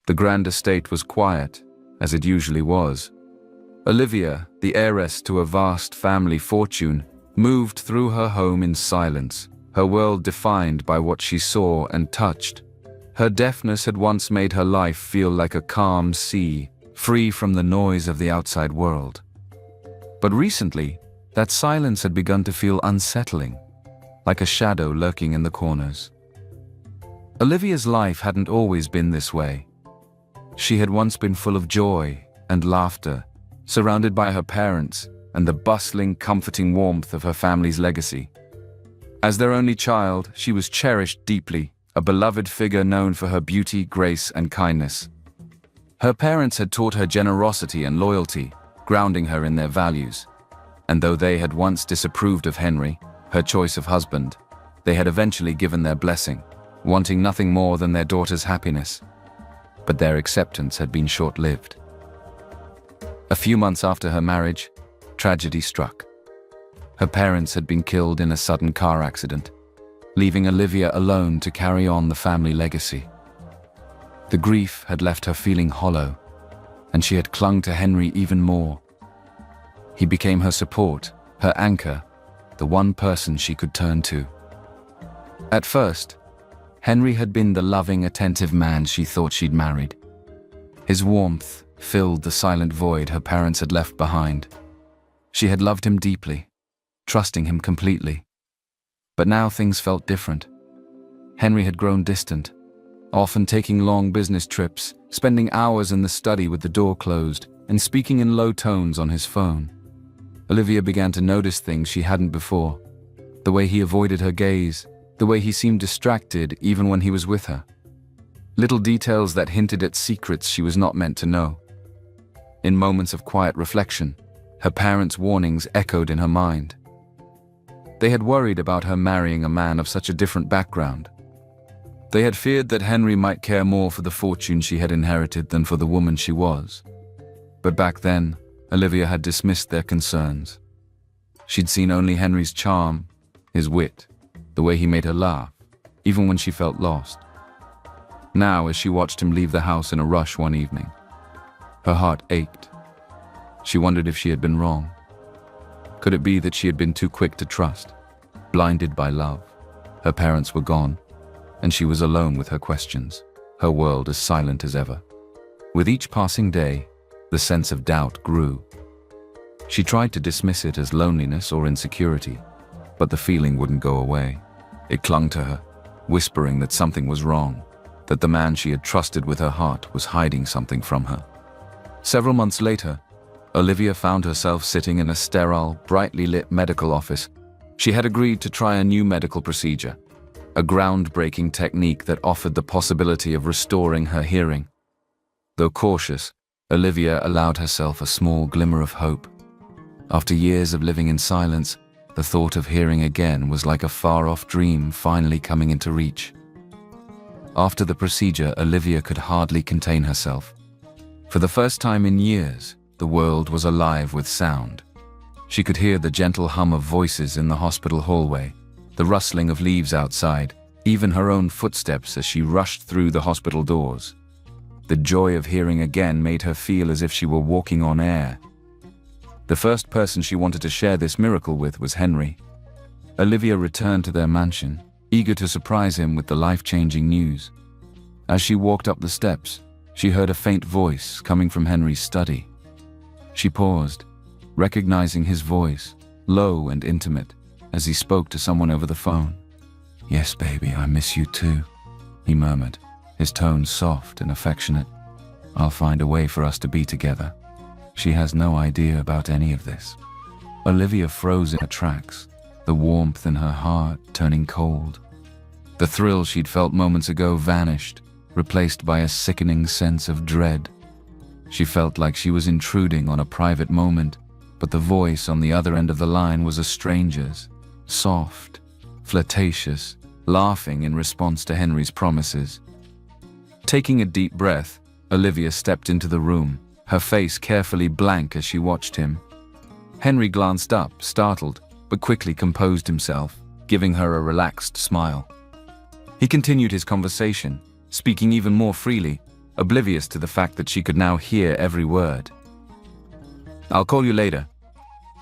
The grand estate was quiet, as it usually was. Olivia, the heiress to a vast family fortune, moved through her home in silence, her world defined by what she saw and touched. Her deafness had once made her life feel like a calm sea, free from the noise of the outside world. But recently, that silence had begun to feel unsettling, like a shadow lurking in the corners. Olivia's life hadn't always been this way. She had once been full of joy and laughter, surrounded by her parents and the bustling, comforting warmth of her family's legacy. As their only child, she was cherished deeply, a beloved figure known for her beauty, grace, and kindness. Her parents had taught her generosity and loyalty, grounding her in their values. And though they had once disapproved of Henry, her choice of husband, they had eventually given their blessing, wanting nothing more than their daughter's happiness. But their acceptance had been short-lived. A few months after her marriage, tragedy struck. Her parents had been killed in a sudden car accident, leaving Olivia alone to carry on the family legacy. The grief had left her feeling hollow, and she had clung to Henry even more. He became her support, her anchor, the one person she could turn to. At first, Henry had been the loving, attentive man she thought she'd married. His warmth filled the silent void her parents had left behind. She had loved him deeply, trusting him completely. But now things felt different. Henry had grown distant, often taking long business trips, spending hours in the study with the door closed, and speaking in low tones on his phone. Olivia began to notice things she hadn't before. The way he avoided her gaze, the way he seemed distracted even when he was with her. Little details that hinted at secrets she was not meant to know. In moments of quiet reflection, her parents' warnings echoed in her mind. They had worried about her marrying a man of such a different background. They had feared that Henry might care more for the fortune she had inherited than for the woman she was. But back then, Olivia had dismissed their concerns. She'd seen only Henry's charm, his wit, the way he made her laugh, even when she felt lost. Now, as she watched him leave the house in a rush one evening, her heart ached. She wondered if she had been wrong. Could it be that she had been too quick to trust, blinded by love? Her parents were gone, and she was alone with her questions, her world as silent as ever. With each passing day, the sense of doubt grew. She tried to dismiss it as loneliness or insecurity, but the feeling wouldn't go away. It clung to her, whispering that something was wrong, that the man she had trusted with her heart was hiding something from her. Several months later, Olivia found herself sitting in a sterile, brightly lit medical office. She had agreed to try a new medical procedure, a groundbreaking technique that offered the possibility of restoring her hearing. Though cautious, Olivia allowed herself a small glimmer of hope. After years of living in silence, the thought of hearing again was like a far-off dream finally coming into reach. After the procedure, Olivia could hardly contain herself. For the first time in years, the world was alive with sound. She could hear the gentle hum of voices in the hospital hallway, the rustling of leaves outside, even her own footsteps as she rushed through the hospital doors. The joy of hearing again made her feel as if she were walking on air. The first person she wanted to share this miracle with was Henry. Olivia returned to their mansion, eager to surprise him with the life-changing news. As she walked up the steps, she heard a faint voice coming from Henry's study. She paused, recognizing his voice, low and intimate, as he spoke to someone over the phone. "Yes, baby, I miss you too," he murmured, his tone soft and affectionate. "I'll find a way for us to be together." She has no idea about any of this. Olivia froze in her tracks, the warmth in her heart turning cold. The thrill she'd felt moments ago vanished, replaced by a sickening sense of dread. She felt like she was intruding on a private moment, but the voice on the other end of the line was a stranger's, soft, flirtatious, laughing in response to Henry's promises. Taking a deep breath, Olivia stepped into the room, her face carefully blank as she watched him. Henry glanced up, startled, but quickly composed himself, giving her a relaxed smile. He continued his conversation, speaking even more freely, oblivious to the fact that she could now hear every word. "I'll call you later,"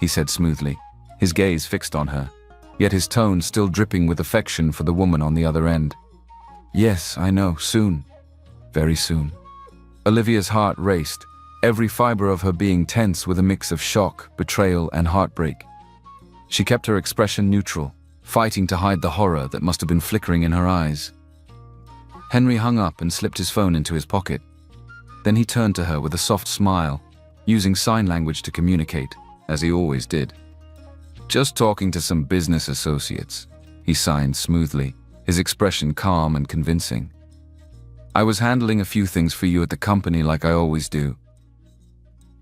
he said smoothly, his gaze fixed on her, yet his tone still dripping with affection for the woman on the other end. "Yes, I know, soon. Very soon." Olivia's heart raced, every fiber of her being tense with a mix of shock, betrayal, and heartbreak. She kept her expression neutral, fighting to hide the horror that must have been flickering in her eyes. Henry hung up and slipped his phone into his pocket. Then he turned to her with a soft smile, using sign language to communicate, as he always did. "Just talking to some business associates," he signed smoothly, his expression calm and convincing. "I was handling a few things for you at the company like I always do."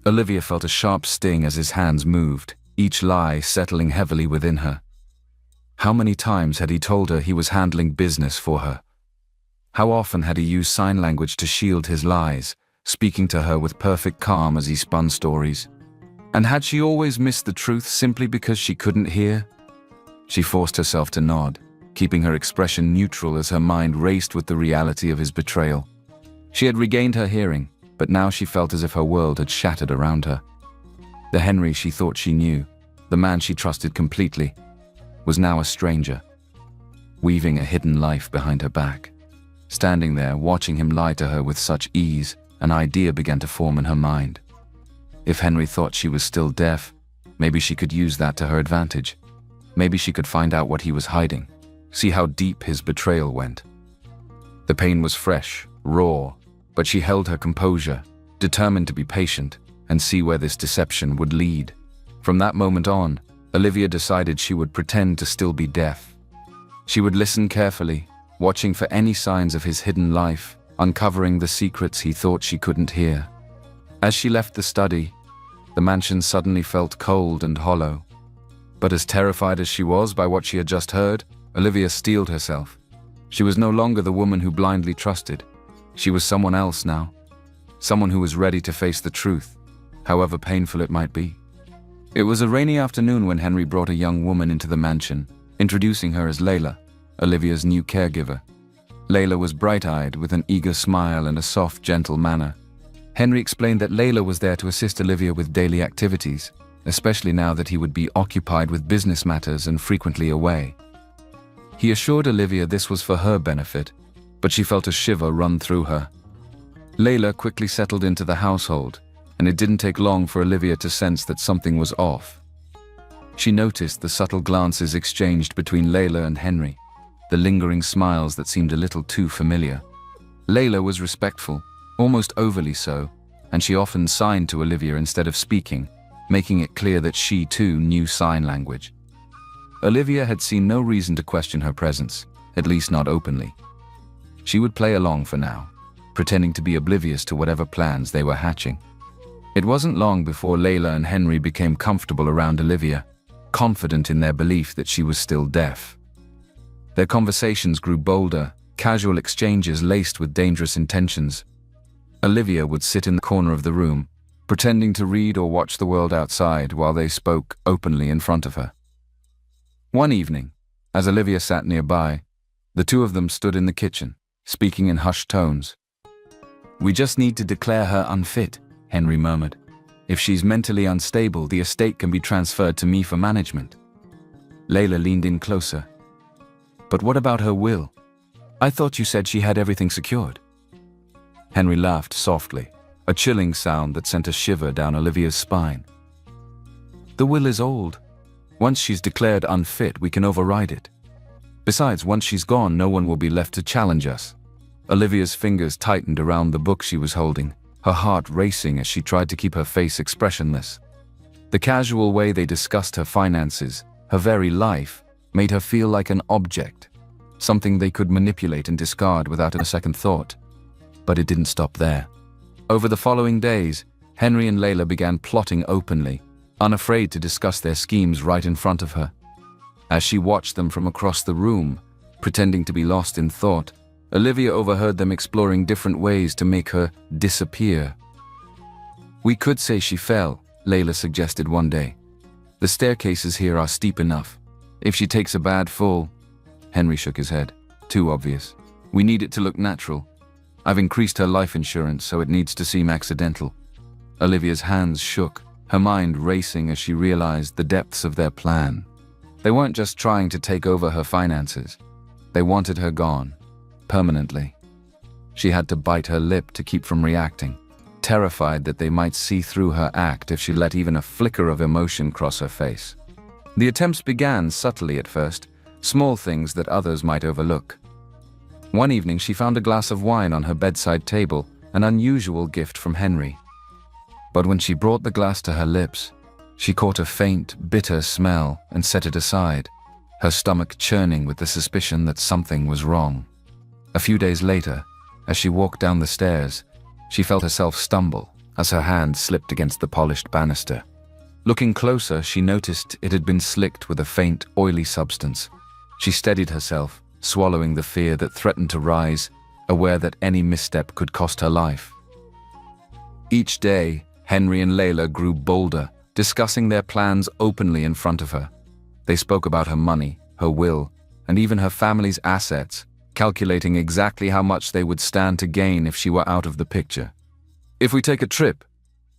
Olivia felt a sharp sting as his hands moved, each lie settling heavily within her. How many times had he told her he was handling business for her? How often had he used sign language to shield his lies, speaking to her with perfect calm as he spun stories? And had she always missed the truth simply because she couldn't hear? She forced herself to nod, keeping her expression neutral as her mind raced with the reality of his betrayal. She had regained her hearing, but now she felt as if her world had shattered around her. The Henry she thought she knew, the man she trusted completely, was now a stranger, weaving a hidden life behind her back. Standing there, watching him lie to her with such ease, an idea began to form in her mind. If Henry thought she was still deaf, maybe she could use that to her advantage. Maybe she could find out what he was hiding, see how deep his betrayal went. The pain was fresh, raw, but she held her composure, determined to be patient and see where this deception would lead. From that moment on, Olivia decided she would pretend to still be deaf. She would listen carefully, watching for any signs of his hidden life, uncovering the secrets he thought she couldn't hear. As she left the study, the mansion suddenly felt cold and hollow. But as terrified as she was by what she had just heard, Olivia steeled herself. She was no longer the woman who blindly trusted. She was someone else now. Someone who was ready to face the truth, however painful it might be. It was a rainy afternoon when Henry brought a young woman into the mansion, introducing her as Layla, Olivia's new caregiver. Layla was bright-eyed, with an eager smile and a soft, gentle manner. Henry explained that Layla was there to assist Olivia with daily activities, especially now that he would be occupied with business matters and frequently away. He assured Olivia this was for her benefit, but she felt a shiver run through her. Layla quickly settled into the household, and it didn't take long for Olivia to sense that something was off. She noticed the subtle glances exchanged between Layla and Henry, the lingering smiles that seemed a little too familiar. Layla was respectful, almost overly so, and she often signed to Olivia instead of speaking, making it clear that she too knew sign language. Olivia had seen no reason to question her presence, at least not openly. She would play along for now, pretending to be oblivious to whatever plans they were hatching. It wasn't long before Layla and Henry became comfortable around Olivia, confident in their belief that she was still deaf. Their conversations grew bolder, casual exchanges laced with dangerous intentions. Olivia would sit in the corner of the room, pretending to read or watch the world outside while they spoke openly in front of her. One evening, as Olivia sat nearby, the two of them stood in the kitchen, speaking in hushed tones. "We just need to declare her unfit," Henry murmured. "If she's mentally unstable, the estate can be transferred to me for management." Layla leaned in closer. "But what about her will? I thought you said she had everything secured." Henry laughed softly, a chilling sound that sent a shiver down Olivia's spine. "The will is old. Once she's declared unfit, we can override it. Besides, once she's gone, no one will be left to challenge us." Olivia's fingers tightened around the book she was holding, her heart racing as she tried to keep her face expressionless. The casual way they discussed her finances, her very life, made her feel like an object, something they could manipulate and discard without a second thought. But it didn't stop there. Over the following days, Henry and Layla began plotting openly, unafraid to discuss their schemes right in front of her. As she watched them from across the room, pretending to be lost in thought, Olivia overheard them exploring different ways to make her disappear. "We could say she fell," Layla suggested one day. "The staircases here are steep enough. If she takes a bad fall..." Henry shook his head. "Too obvious. We need it to look natural. I've increased her life insurance so it needs to seem accidental." Olivia's hands shook, her mind racing as she realized the depths of their plan. They weren't just trying to take over her finances. They wanted her gone, permanently. She had to bite her lip to keep from reacting, terrified that they might see through her act if she let even a flicker of emotion cross her face. The attempts began subtly at first, small things that others might overlook. One evening she found a glass of wine on her bedside table, an unusual gift from Henry. But when she brought the glass to her lips, she caught a faint, bitter smell and set it aside, her stomach churning with the suspicion that something was wrong. A few days later, as she walked down the stairs, she felt herself stumble as her hand slipped against the polished banister. Looking closer, she noticed it had been slicked with a faint, oily substance. She steadied herself, swallowing the fear that threatened to rise, aware that any misstep could cost her life. Each day, Henry and Layla grew bolder, discussing their plans openly in front of her. They spoke about her money, her will, and even her family's assets, calculating exactly how much they would stand to gain if she were out of the picture. "If we take a trip,"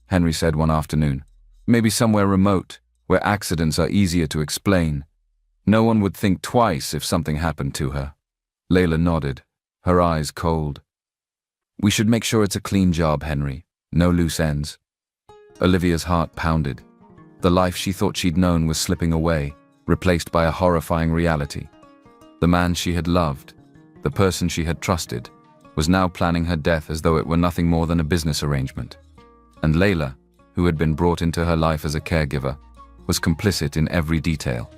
Henry said one afternoon, "maybe somewhere remote, where accidents are easier to explain. No one would think twice if something happened to her." Layla nodded, her eyes cold. "We should make sure it's a clean job, Henry. No loose ends." Olivia's heart pounded. The life she thought she'd known was slipping away, replaced by a horrifying reality. The man she had loved, the person she had trusted, was now planning her death as though it were nothing more than a business arrangement. And Layla, who had been brought into her life as a caregiver, was complicit in every detail.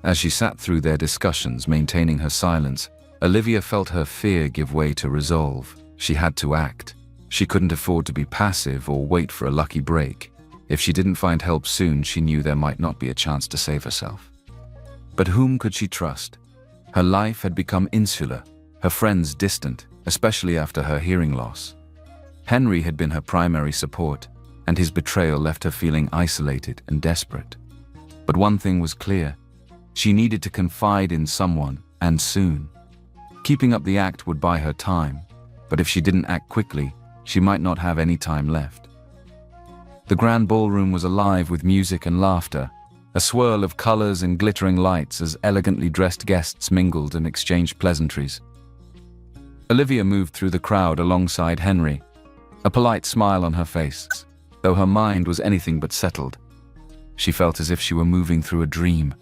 As she sat through their discussions, maintaining her silence, Olivia felt her fear give way to resolve. She had to act. She couldn't afford to be passive or wait for a lucky break. If she didn't find help soon, she knew there might not be a chance to save herself. But whom could she trust? Her life had become insular, her friends distant, especially after her hearing loss. Henry had been her primary support, and his betrayal left her feeling isolated and desperate. But one thing was clear: she needed to confide in someone, and soon. Keeping up the act would buy her time, but if she didn't act quickly, she might not have any time left. The grand ballroom was alive with music and laughter, a swirl of colors and glittering lights as elegantly dressed guests mingled and exchanged pleasantries. Olivia moved through the crowd alongside Henry, a polite smile on her face, though her mind was anything but settled. She felt as if she were moving through a dream,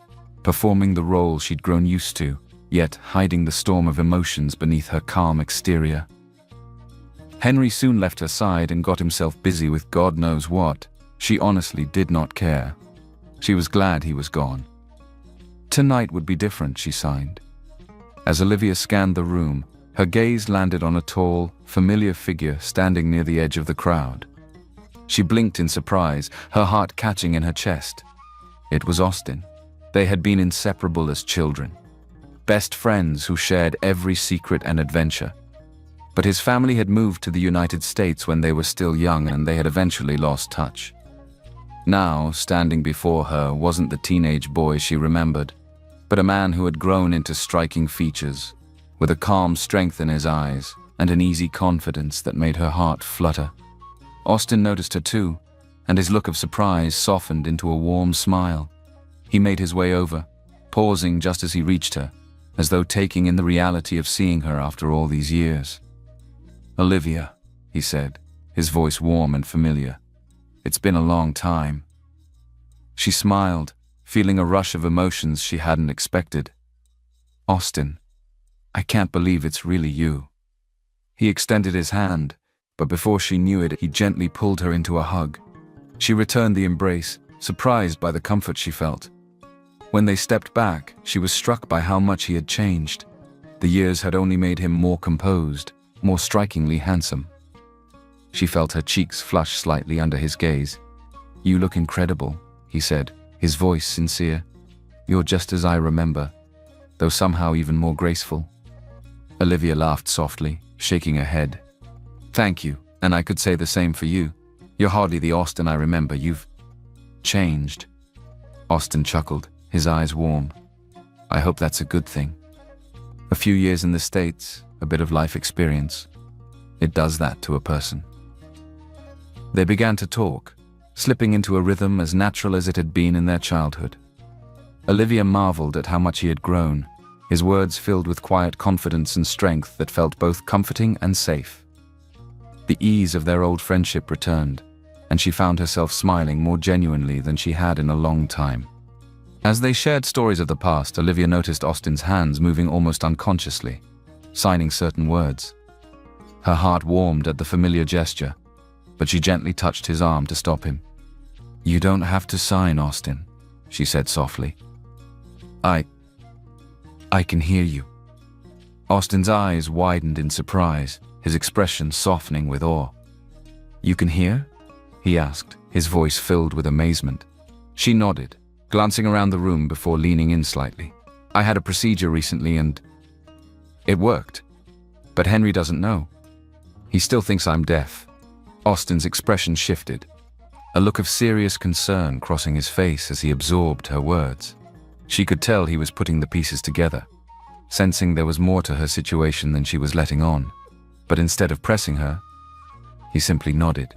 performing the role she'd grown used to, yet hiding the storm of emotions beneath her calm exterior. Henry soon left her side and got himself busy with God knows what. She honestly did not care. She was glad he was gone. Tonight would be different, she signed. As Olivia scanned the room, her gaze landed on a tall, familiar figure standing near the edge of the crowd. She blinked in surprise, her heart catching in her chest. It was Austin. They had been inseparable as children, best friends who shared every secret and adventure. But his family had moved to the United States when they were still young, and they had eventually lost touch. Now, standing before her wasn't the teenage boy she remembered, but a man who had grown into striking features, with a calm strength in his eyes and an easy confidence that made her heart flutter. Austin noticed her too, and his look of surprise softened into a warm smile. He made his way over, pausing just as he reached her, as though taking in the reality of seeing her after all these years. "Olivia," he said, his voice warm and familiar. "It's been a long time." She smiled, feeling a rush of emotions she hadn't expected. "Austin, I can't believe it's really you." He extended his hand, but before she knew it, he gently pulled her into a hug. She returned the embrace, surprised by the comfort she felt. When they stepped back, she was struck by how much he had changed. The years had only made him more composed, more strikingly handsome. She felt her cheeks flush slightly under his gaze. "You look incredible," he said, his voice sincere. "You're just as I remember, though somehow even more graceful." Olivia laughed softly, shaking her head. "Thank you, and I could say the same for you. You're hardly the Austin I remember. You've changed." Austin chuckled, his eyes warm. "I hope that's a good thing. A few years in the States, a bit of life experience." It does that to a person. They began to talk, slipping into a rhythm as natural as it had been in their childhood. Olivia marveled at how much he had grown, his words filled with quiet confidence and strength that felt both comforting and safe. The ease of their old friendship returned, and she found herself smiling more genuinely than she had in a long time. As they shared stories of the past, Olivia noticed Austin's hands moving almost unconsciously, signing certain words. Her heart warmed at the familiar gesture, but she gently touched his arm to stop him. "You don't have to sign, Austin," she said softly. I can hear you." Austin's eyes widened in surprise, his expression softening with awe. "You can hear?" he asked, his voice filled with amazement. She nodded, glancing around the room before leaning in slightly. "I had a procedure recently and it worked. But Henry doesn't know. He still thinks I'm deaf." Austin's expression shifted, a look of serious concern crossing his face as he absorbed her words. She could tell he was putting the pieces together, sensing there was more to her situation than she was letting on. But instead of pressing her, he simply nodded,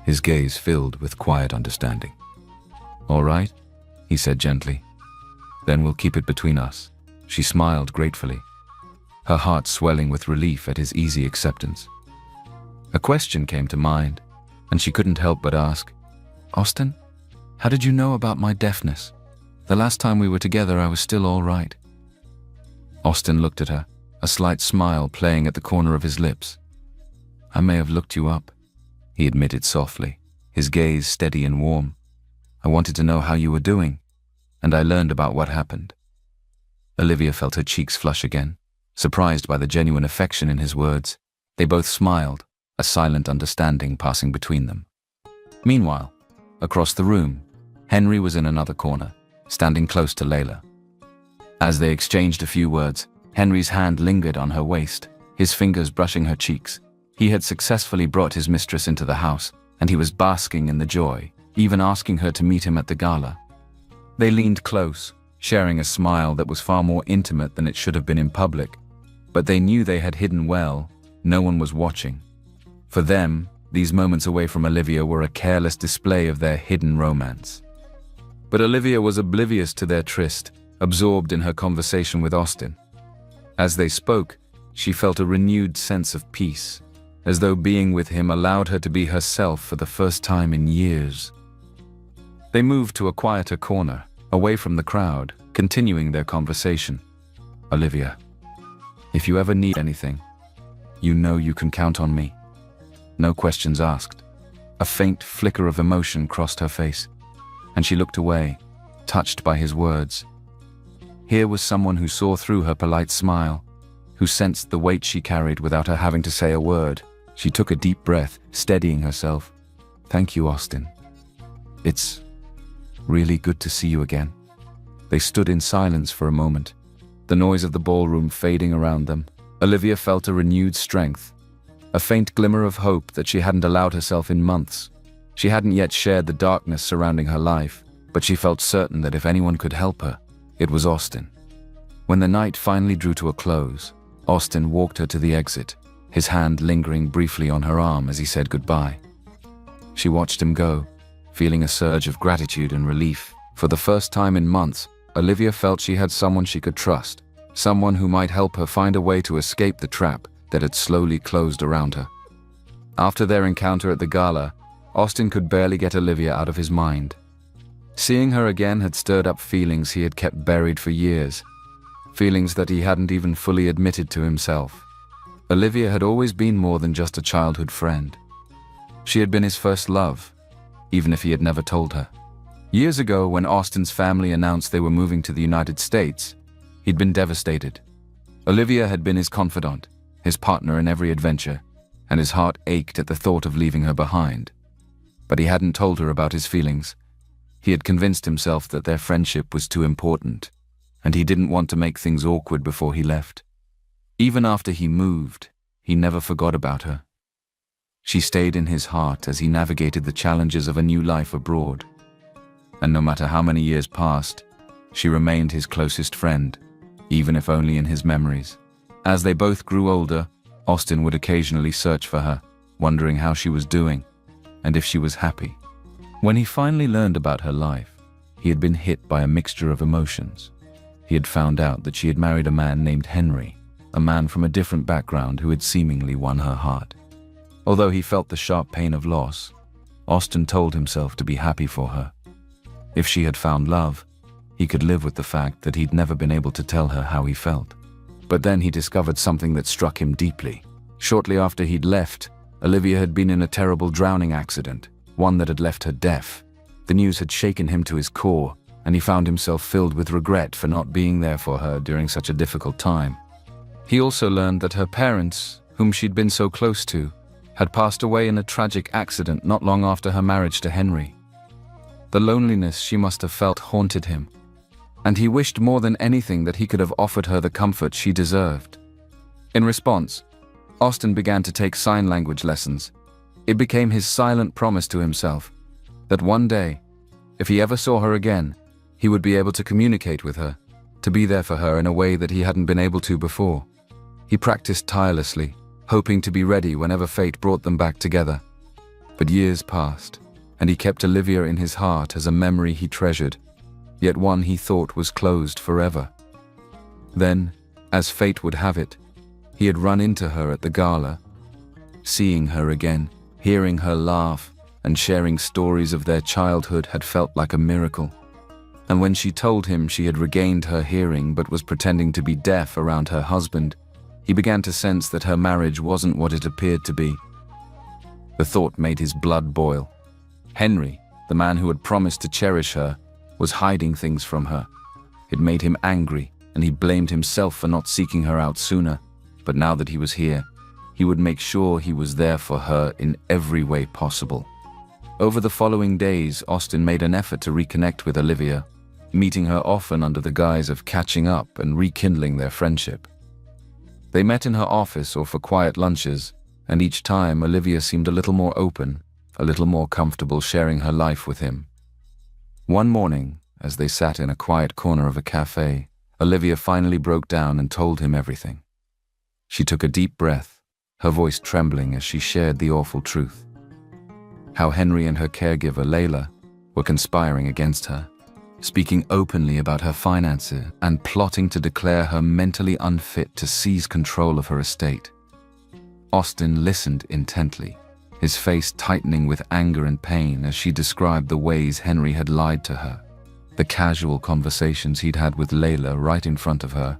his gaze filled with quiet understanding. "All right," he said gently. "Then we'll keep it between us." She smiled gratefully, her heart swelling with relief at his easy acceptance. A question came to mind, and she couldn't help but ask, "Austin, how did you know about my deafness? The last time we were together, I was still all right." Austin looked at her, a slight smile playing at the corner of his lips. "I may have looked you up," he admitted softly, his gaze steady and warm. "I wanted to know how you were doing, and I learned about what happened." Olivia felt her cheeks flush again, surprised by the genuine affection in his words. They both smiled, a silent understanding passing between them. Meanwhile, across the room, Henry was in another corner, standing close to Layla. As they exchanged a few words, Henry's hand lingered on her waist, his fingers brushing her cheeks. He had successfully brought his mistress into the house, and he was basking in the joy, even asking her to meet him at the gala. They leaned close, sharing a smile that was far more intimate than it should have been in public, but they knew they had hidden well. No one was watching. For them, these moments away from Olivia were a careless display of their hidden romance. But Olivia was oblivious to their tryst, absorbed in her conversation with Austin. As they spoke, she felt a renewed sense of peace, as though being with him allowed her to be herself for the first time in years. They moved to a quieter corner, away from the crowd, continuing their conversation. "Olivia, if you ever need anything, you know you can count on me." No questions asked. A faint flicker of emotion crossed her face, and she looked away, touched by his words. Here was someone who saw through her polite smile, who sensed the weight she carried without her having to say a word. She took a deep breath, steadying herself. "Thank you, Austin. It's really good to see you again." They stood in silence for a moment, the noise of the ballroom fading around them. Olivia felt a renewed strength, a faint glimmer of hope that she hadn't allowed herself in months. She hadn't yet shared the darkness surrounding her life, but she felt certain that if anyone could help her, it was Austin. When the night finally drew to a close, Austin walked her to the exit, his hand lingering briefly on her arm as he said goodbye. She watched him go, feeling a surge of gratitude and relief. For the first time in months, Olivia felt she had someone she could trust, someone who might help her find a way to escape the trap that had slowly closed around her. After their encounter at the gala, Austin could barely get Olivia out of his mind. Seeing her again had stirred up feelings he had kept buried for years, feelings that he hadn't even fully admitted to himself. Olivia had always been more than just a childhood friend. She had been his first love, even if he had never told her. Years ago, when Austin's family announced they were moving to the United States, he'd been devastated. Olivia had been his confidant, his partner in every adventure, and his heart ached at the thought of leaving her behind. But he hadn't told her about his feelings. He had convinced himself that their friendship was too important, and he didn't want to make things awkward before he left. Even after he moved, he never forgot about her. She stayed in his heart as he navigated the challenges of a new life abroad. And no matter how many years passed, she remained his closest friend, even if only in his memories. As they both grew older, Austin would occasionally search for her, wondering how she was doing and if she was happy. When he finally learned about her life, he had been hit by a mixture of emotions. He had found out that she had married a man named Henry, a man from a different background who had seemingly won her heart. Although he felt the sharp pain of loss, Austin told himself to be happy for her. If she had found love, he could live with the fact that he'd never been able to tell her how he felt. But then he discovered something that struck him deeply. Shortly after he'd left, Olivia had been in a terrible drowning accident, one that had left her deaf. The news had shaken him to his core, and he found himself filled with regret for not being there for her during such a difficult time. He also learned that her parents, whom she'd been so close to, had passed away in a tragic accident not long after her marriage to Henry. The loneliness she must have felt haunted him, and he wished more than anything that he could have offered her the comfort she deserved. In response, Austin began to take sign language lessons. It became his silent promise to himself that one day, if he ever saw her again, he would be able to communicate with her, to be there for her in a way that he hadn't been able to before. He practiced tirelessly, hoping to be ready whenever fate brought them back together. But years passed, and he kept Olivia in his heart as a memory he treasured, yet one he thought was closed forever. Then, as fate would have it, he had run into her at the gala. Seeing her again, hearing her laugh, and sharing stories of their childhood had felt like a miracle. And when she told him she had regained her hearing but was pretending to be deaf around her husband, he began to sense that her marriage wasn't what it appeared to be. The thought made his blood boil. Henry, the man who had promised to cherish her, was hiding things from her. It made him angry, and he blamed himself for not seeking her out sooner. But now that he was here, he would make sure he was there for her in every way possible. Over the following days, Austin made an effort to reconnect with Olivia, meeting her often under the guise of catching up and rekindling their friendship. They met in her office or for quiet lunches, and each time Olivia seemed a little more open, a little more comfortable sharing her life with him. One morning, as they sat in a quiet corner of a cafe, Olivia finally broke down and told him everything. She took a deep breath, her voice trembling as she shared the awful truth. How Henry and her caregiver, Layla, were conspiring against her, speaking openly about her finances and plotting to declare her mentally unfit to seize control of her estate. Austin listened intently, his face tightening with anger and pain as she described the ways Henry had lied to her, the casual conversations he'd had with Layla right in front of her,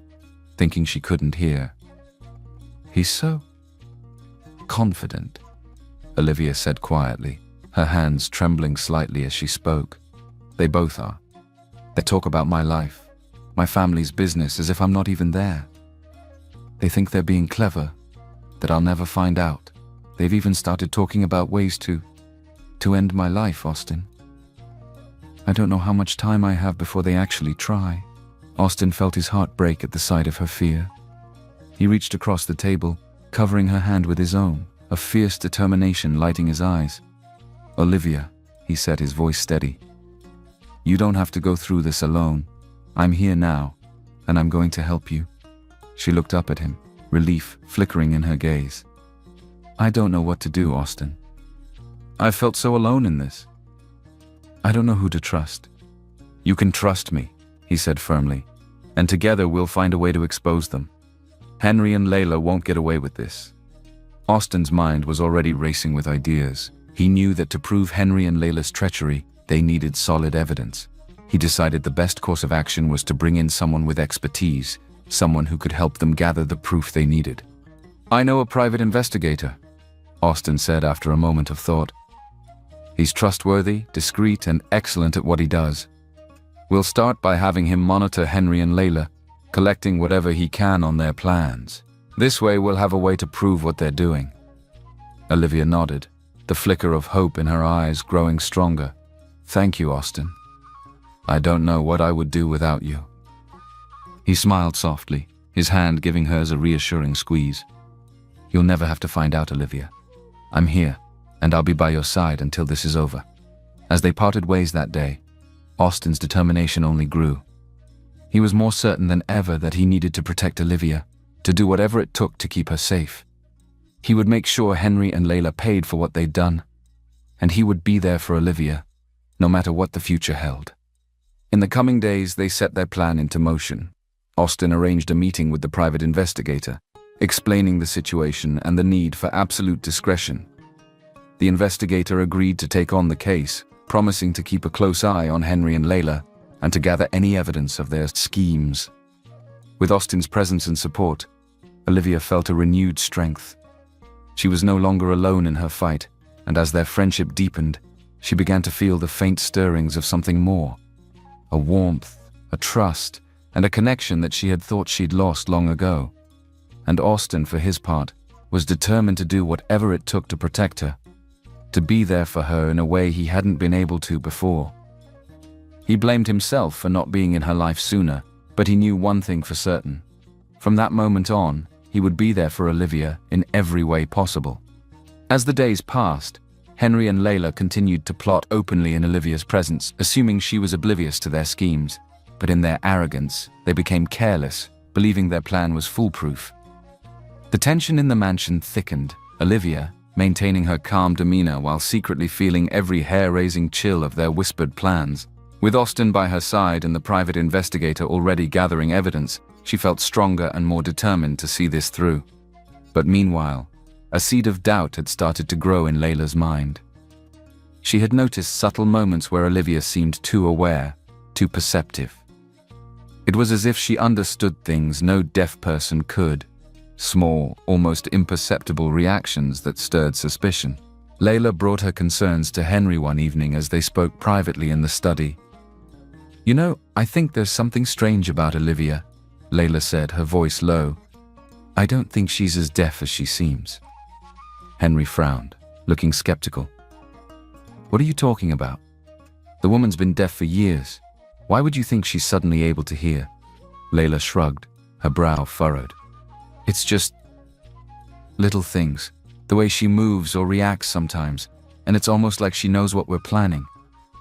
thinking she couldn't hear. "He's so confident," Olivia said quietly, her hands trembling slightly as she spoke. "They both are. They talk about my life, my family's business as if I'm not even there. They think they're being clever, that I'll never find out. They've even started talking about ways to end my life, Austin. I don't know how much time I have before they actually try." Austin felt his heart break at the sight of her fear. He reached across the table, covering her hand with his own, a fierce determination lighting his eyes. "Olivia," he said, his voice steady. "You don't have to go through this alone. I'm here now, and I'm going to help you." She looked up at him, relief flickering in her gaze. "I don't know what to do, Austin. I've felt so alone in this. I don't know who to trust." "You can trust me," he said firmly, "and together we'll find a way to expose them. Henry and Layla won't get away with this." Austin's mind was already racing with ideas. He knew that to prove Henry and Layla's treachery, they needed solid evidence. He decided the best course of action was to bring in someone with expertise, someone who could help them gather the proof they needed. "I know a private investigator," Austin said after a moment of thought. "He's trustworthy, discreet, and excellent at what he does. We'll start by having him monitor Henry and Layla, collecting whatever he can on their plans. This way we'll have a way to prove what they're doing." Olivia nodded, the flicker of hope in her eyes growing stronger. "Thank you, Austin. I don't know what I would do without you." He smiled softly, his hand giving hers a reassuring squeeze. "You'll never have to find out, Olivia. I'm here, and I'll be by your side until this is over." As they parted ways that day, Austin's determination only grew. He was more certain than ever that he needed to protect Olivia, to do whatever it took to keep her safe. He would make sure Henry and Layla paid for what they'd done, and he would be there for Olivia, no matter what the future held. In the coming days, they set their plan into motion. Austin arranged a meeting with the private investigator, explaining the situation and the need for absolute discretion. The investigator agreed to take on the case, promising to keep a close eye on Henry and Layla and to gather any evidence of their schemes. With Austin's presence and support, Olivia felt a renewed strength. She was no longer alone in her fight, and as their friendship deepened, she began to feel the faint stirrings of something more. A warmth, a trust, and a connection that she had thought she'd lost long ago. And Austin, for his part, was determined to do whatever it took to protect her, to be there for her in a way he hadn't been able to before. He blamed himself for not being in her life sooner, but he knew one thing for certain. From that moment on, he would be there for Olivia in every way possible. As the days passed, Henry and Layla continued to plot openly in Olivia's presence, assuming she was oblivious to their schemes. But in their arrogance, they became careless, believing their plan was foolproof. The tension in the mansion thickened, Olivia maintaining her calm demeanor while secretly feeling every hair-raising chill of their whispered plans. With Austin by her side and the private investigator already gathering evidence, she felt stronger and more determined to see this through. But meanwhile, a seed of doubt had started to grow in Layla's mind. She had noticed subtle moments where Olivia seemed too aware, too perceptive. It was as if she understood things no deaf person could. Small, almost imperceptible reactions that stirred suspicion. Layla brought her concerns to Henry one evening as they spoke privately in the study. "You know, I think there's something strange about Olivia," Layla said, her voice low. "I don't think she's as deaf as she seems." Henry frowned, looking skeptical. "What are you talking about? The woman's been deaf for years. Why would you think she's suddenly able to hear?" Layla shrugged, her brow furrowed. "It's just little things, the way she moves or reacts sometimes, and it's almost like she knows what we're planning.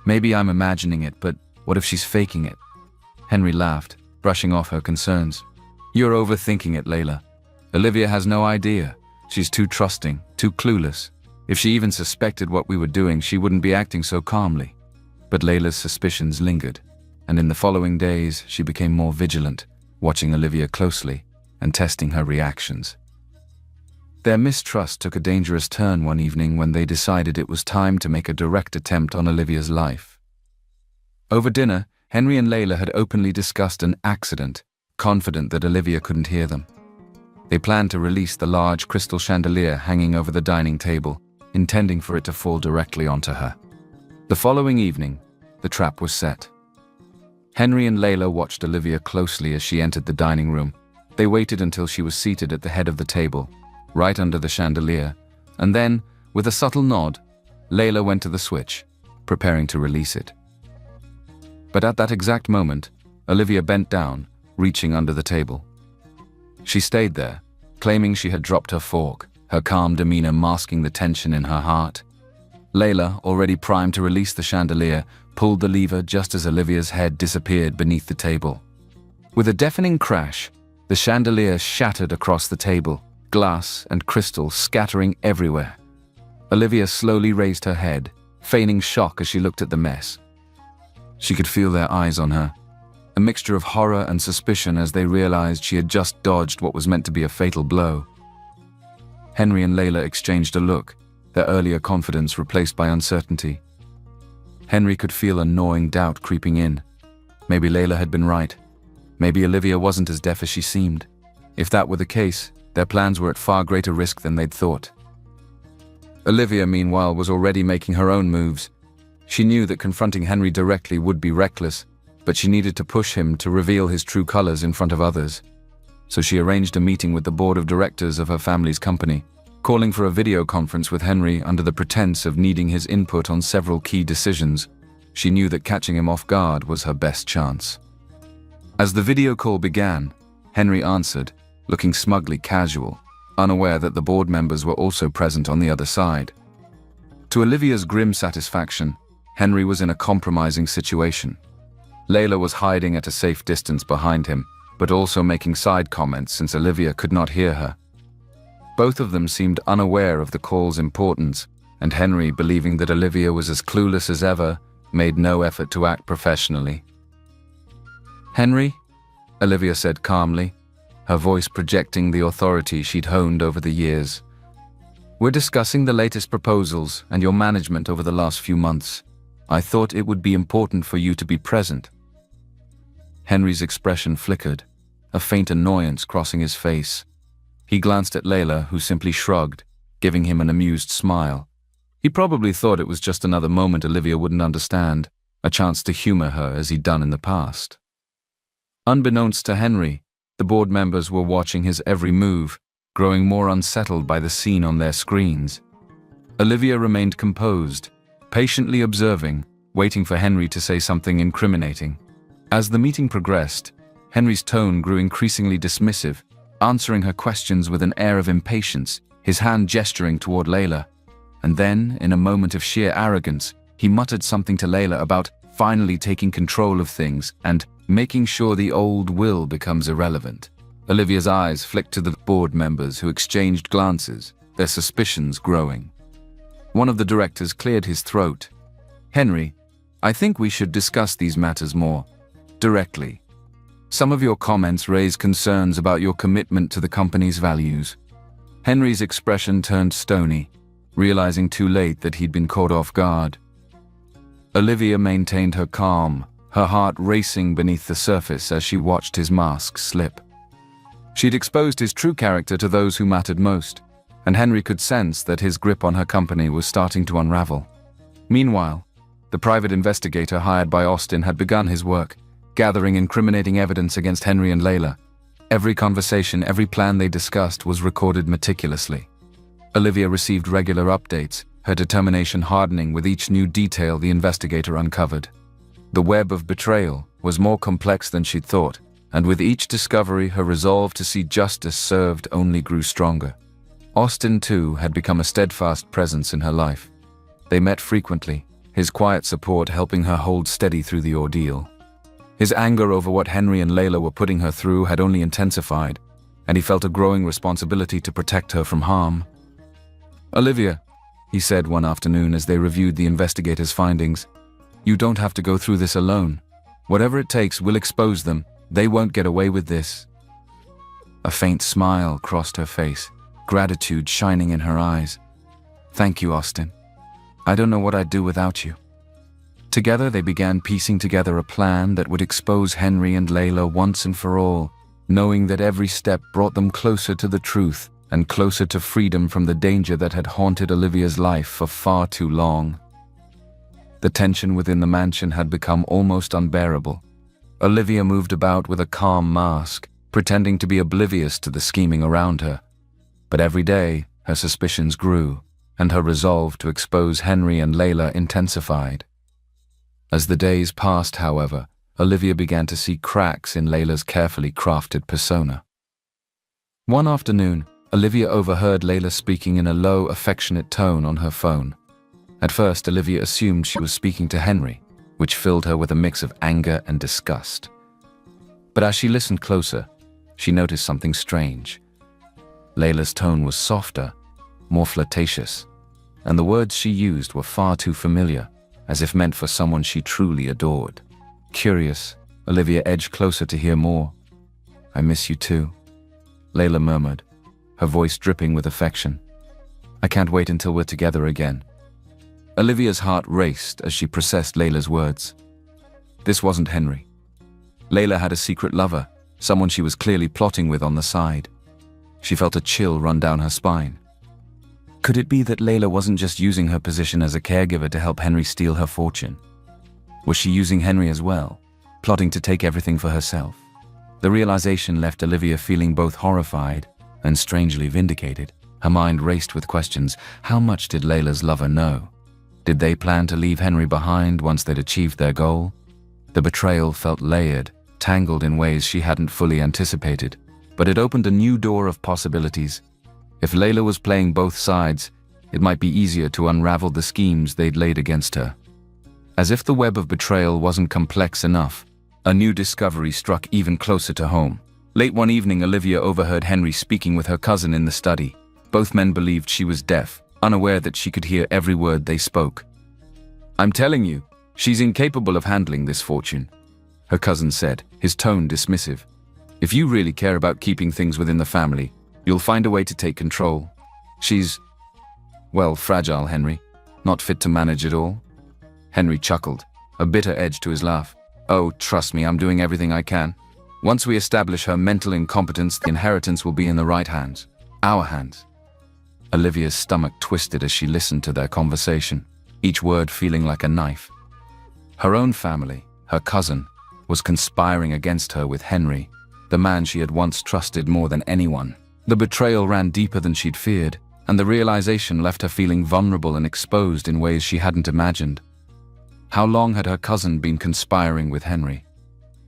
Maybe I'm imagining it, but what if she's faking it?" Henry laughed, brushing off her concerns. "You're overthinking it, Layla. Olivia has no idea. She's too trusting, too clueless. If she even suspected what we were doing, she wouldn't be acting so calmly." But Layla's suspicions lingered, and in the following days she became more vigilant, watching Olivia closely and testing her reactions. Their mistrust took a dangerous turn one evening when they decided it was time to make a direct attempt on Olivia's life. Over dinner, Henry and Layla had openly discussed an accident, confident that Olivia couldn't hear them. They planned to release the large crystal chandelier hanging over the dining table, intending for it to fall directly onto her. The following evening, the trap was set. Henry and Layla watched Olivia closely as she entered the dining room. They waited until she was seated at the head of the table, right under the chandelier, and then, with a subtle nod, Layla went to the switch, preparing to release it. But at that exact moment, Olivia bent down, reaching under the table. She stayed there, claiming she had dropped her fork, her calm demeanor masking the tension in her heart. Layla, already primed to release the chandelier, pulled the lever just as Olivia's head disappeared beneath the table. With a deafening crash, the chandelier shattered across the table, glass and crystal scattering everywhere. Olivia slowly raised her head, feigning shock as she looked at the mess. She could feel their eyes on her, a mixture of horror and suspicion as they realized she had just dodged what was meant to be a fatal blow. Henry and Layla exchanged a look, their earlier confidence replaced by uncertainty. Henry could feel a gnawing doubt creeping in. Maybe Layla had been right. Maybe Olivia wasn't as deaf as she seemed. If that were the case, their plans were at far greater risk than they'd thought. Olivia, meanwhile, was already making her own moves. She knew that confronting Henry directly would be reckless, but she needed to push him to reveal his true colors in front of others. So she arranged a meeting with the board of directors of her family's company, calling for a video conference with Henry under the pretense of needing his input on several key decisions. She knew that catching him off guard was her best chance. As the video call began, Henry answered, looking smugly casual, unaware that the board members were also present on the other side. To Olivia's grim satisfaction, Henry was in a compromising situation. Layla was hiding at a safe distance behind him, but also making side comments since Olivia could not hear her. Both of them seemed unaware of the call's importance, and Henry, believing that Olivia was as clueless as ever, made no effort to act professionally. "Henry," Olivia said calmly, her voice projecting the authority she'd honed over the years. "We're discussing the latest proposals and your management over the last few months. I thought it would be important for you to be present." Henry's expression flickered, a faint annoyance crossing his face. He glanced at Layla, who simply shrugged, giving him an amused smile. He probably thought it was just another moment Olivia wouldn't understand, a chance to humor her as he'd done in the past. Unbeknownst to Henry, the board members were watching his every move, growing more unsettled by the scene on their screens. Olivia remained composed, patiently observing, waiting for Henry to say something incriminating. As the meeting progressed, Henry's tone grew increasingly dismissive, answering her questions with an air of impatience, his hand gesturing toward Layla. And then, in a moment of sheer arrogance, he muttered something to Layla about finally taking control of things and making sure the old will becomes irrelevant. Olivia's eyes flicked to the board members, who exchanged glances, their suspicions growing. One of the directors cleared his throat. "Henry, I think we should discuss these matters more directly. Some of your comments raise concerns about your commitment to the company's values." Henry's expression turned stony, realizing too late that he'd been caught off guard. Olivia maintained her calm, her heart racing beneath the surface as she watched his mask slip. She'd exposed his true character to those who mattered most, and Henry could sense that his grip on her company was starting to unravel. Meanwhile, the private investigator hired by Austin had begun his work, gathering incriminating evidence against Henry and Layla. Every conversation, every plan they discussed was recorded meticulously. Olivia received regular updates, her determination hardening with each new detail the investigator uncovered. The web of betrayal was more complex than she'd thought, and with each discovery her resolve to see justice served only grew stronger. Austin, too, had become a steadfast presence in her life. They met frequently, his quiet support helping her hold steady through the ordeal. His anger over what Henry and Layla were putting her through had only intensified, and he felt a growing responsibility to protect her from harm. "Olivia," he said one afternoon as they reviewed the investigator's findings, "you don't have to go through this alone. Whatever it takes, we'll expose them. They won't get away with this." A faint smile crossed her face, gratitude shining in her eyes. "Thank you, Austin. I don't know what I'd do without you." Together they began piecing together a plan that would expose Henry and Layla once and for all, knowing that every step brought them closer to the truth and closer to freedom from the danger that had haunted Olivia's life for far too long. The tension within the mansion had become almost unbearable. Olivia moved about with a calm mask, pretending to be oblivious to the scheming around her. But every day, her suspicions grew, and her resolve to expose Henry and Layla intensified. As the days passed, however, Olivia began to see cracks in Layla's carefully crafted persona. One afternoon, Olivia overheard Layla speaking in a low, affectionate tone on her phone. At first, Olivia assumed she was speaking to Henry, which filled her with a mix of anger and disgust. But as she listened closer, she noticed something strange. Layla's tone was softer, more flirtatious, and the words she used were far too familiar, as if meant for someone she truly adored. Curious, Olivia edged closer to hear more. "I miss you too," Layla murmured, her voice dripping with affection. "I can't wait until we're together again." Olivia's heart raced as she processed Layla's words. This wasn't Henry. Layla had a secret lover, someone she was clearly plotting with on the side. She felt a chill run down her spine. Could it be that Layla wasn't just using her position as a caregiver to help Henry steal her fortune? Was she using Henry as well, plotting to take everything for herself? The realization left Olivia feeling both horrified and strangely vindicated. Her mind raced with questions. How much did Layla's lover know? Did they plan to leave Henry behind once they'd achieved their goal? The betrayal felt layered, tangled in ways she hadn't fully anticipated, but it opened a new door of possibilities. If Layla was playing both sides, it might be easier to unravel the schemes they'd laid against her. As if the web of betrayal wasn't complex enough, a new discovery struck even closer to home. Late one evening, Olivia overheard Henry speaking with her cousin in the study. Both men believed she was deaf, unaware that she could hear every word they spoke. "I'm telling you, she's incapable of handling this fortune," her cousin said, his tone dismissive. "If you really care about keeping things within the family, you'll find a way to take control. She's, well, fragile, Henry. Not fit to manage it all." Henry chuckled, a bitter edge to his laugh. "Oh, trust me, I'm doing everything I can. Once we establish her mental incompetence, the inheritance will be in the right hands. Our hands." Olivia's stomach twisted as she listened to their conversation, each word feeling like a knife. Her own family, her cousin, was conspiring against her with Henry, the man she had once trusted more than anyone. The betrayal ran deeper than she'd feared, and the realization left her feeling vulnerable and exposed in ways she hadn't imagined. How long had her cousin been conspiring with Henry?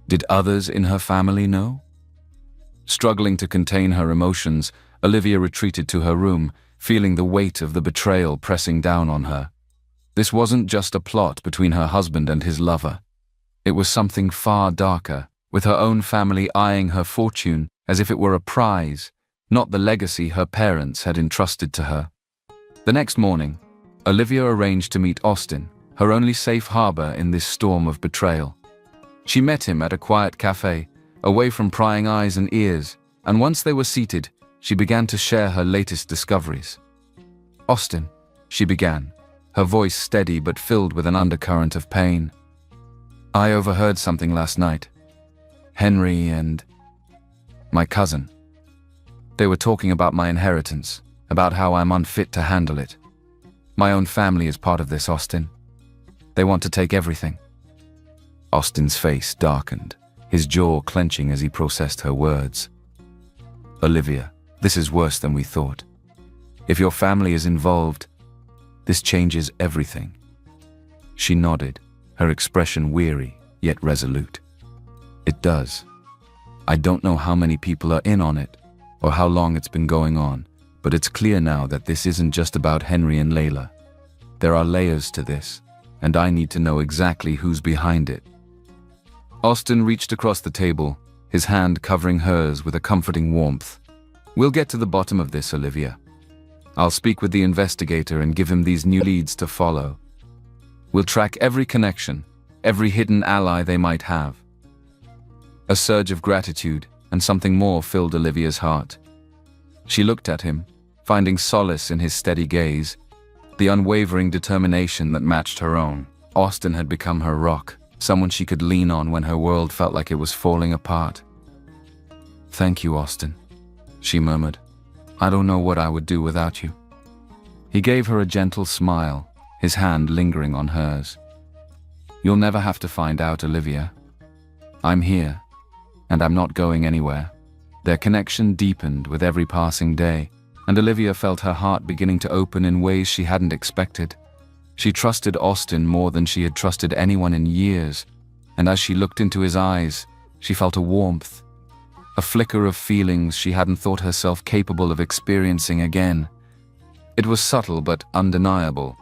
Did others in her family know? Struggling to contain her emotions, Olivia retreated to her room, feeling the weight of the betrayal pressing down on her. This wasn't just a plot between her husband and his lover. It was something far darker, with her own family eyeing her fortune as if it were a prize, not the legacy her parents had entrusted to her. The next morning, Olivia arranged to meet Austin, her only safe harbor in this storm of betrayal. She met him at a quiet cafe, away from prying eyes and ears, and once they were seated, she began to share her latest discoveries. "Austin," she began, her voice steady but filled with an undercurrent of pain. "I overheard something last night. Henry and my cousin. They were talking about my inheritance, about how I'm unfit to handle it. My own family is part of this, Austin. They want to take everything." Austin's face darkened, his jaw clenching as he processed her words. "Olivia, this is worse than we thought. If your family is involved, this changes everything." She nodded, her expression weary, yet resolute. "It does. I don't know how many people are in on it, or how long it's been going on, but it's clear now that this isn't just about Henry and Layla. There are layers to this, and I need to know exactly who's behind it." Austin reached across the table, his hand covering hers with a comforting warmth. "We'll get to the bottom of this, Olivia. I'll speak with the investigator and give him these new leads to follow. We'll track every connection, every hidden ally they might have." A surge of gratitude and something more filled Olivia's heart. She looked at him, finding solace in his steady gaze, the unwavering determination that matched her own. Austin had become her rock, someone she could lean on when her world felt like it was falling apart. "Thank you, Austin," she murmured. "I don't know what I would do without you." He gave her a gentle smile, his hand lingering on hers. "You'll never have to find out, Olivia. I'm here, and I'm not going anywhere." Their connection deepened with every passing day, and Olivia felt her heart beginning to open in ways she hadn't expected. She trusted Austin more than she had trusted anyone in years, and as she looked into his eyes, she felt a warmth, a flicker of feelings she hadn't thought herself capable of experiencing again. It was subtle but undeniable,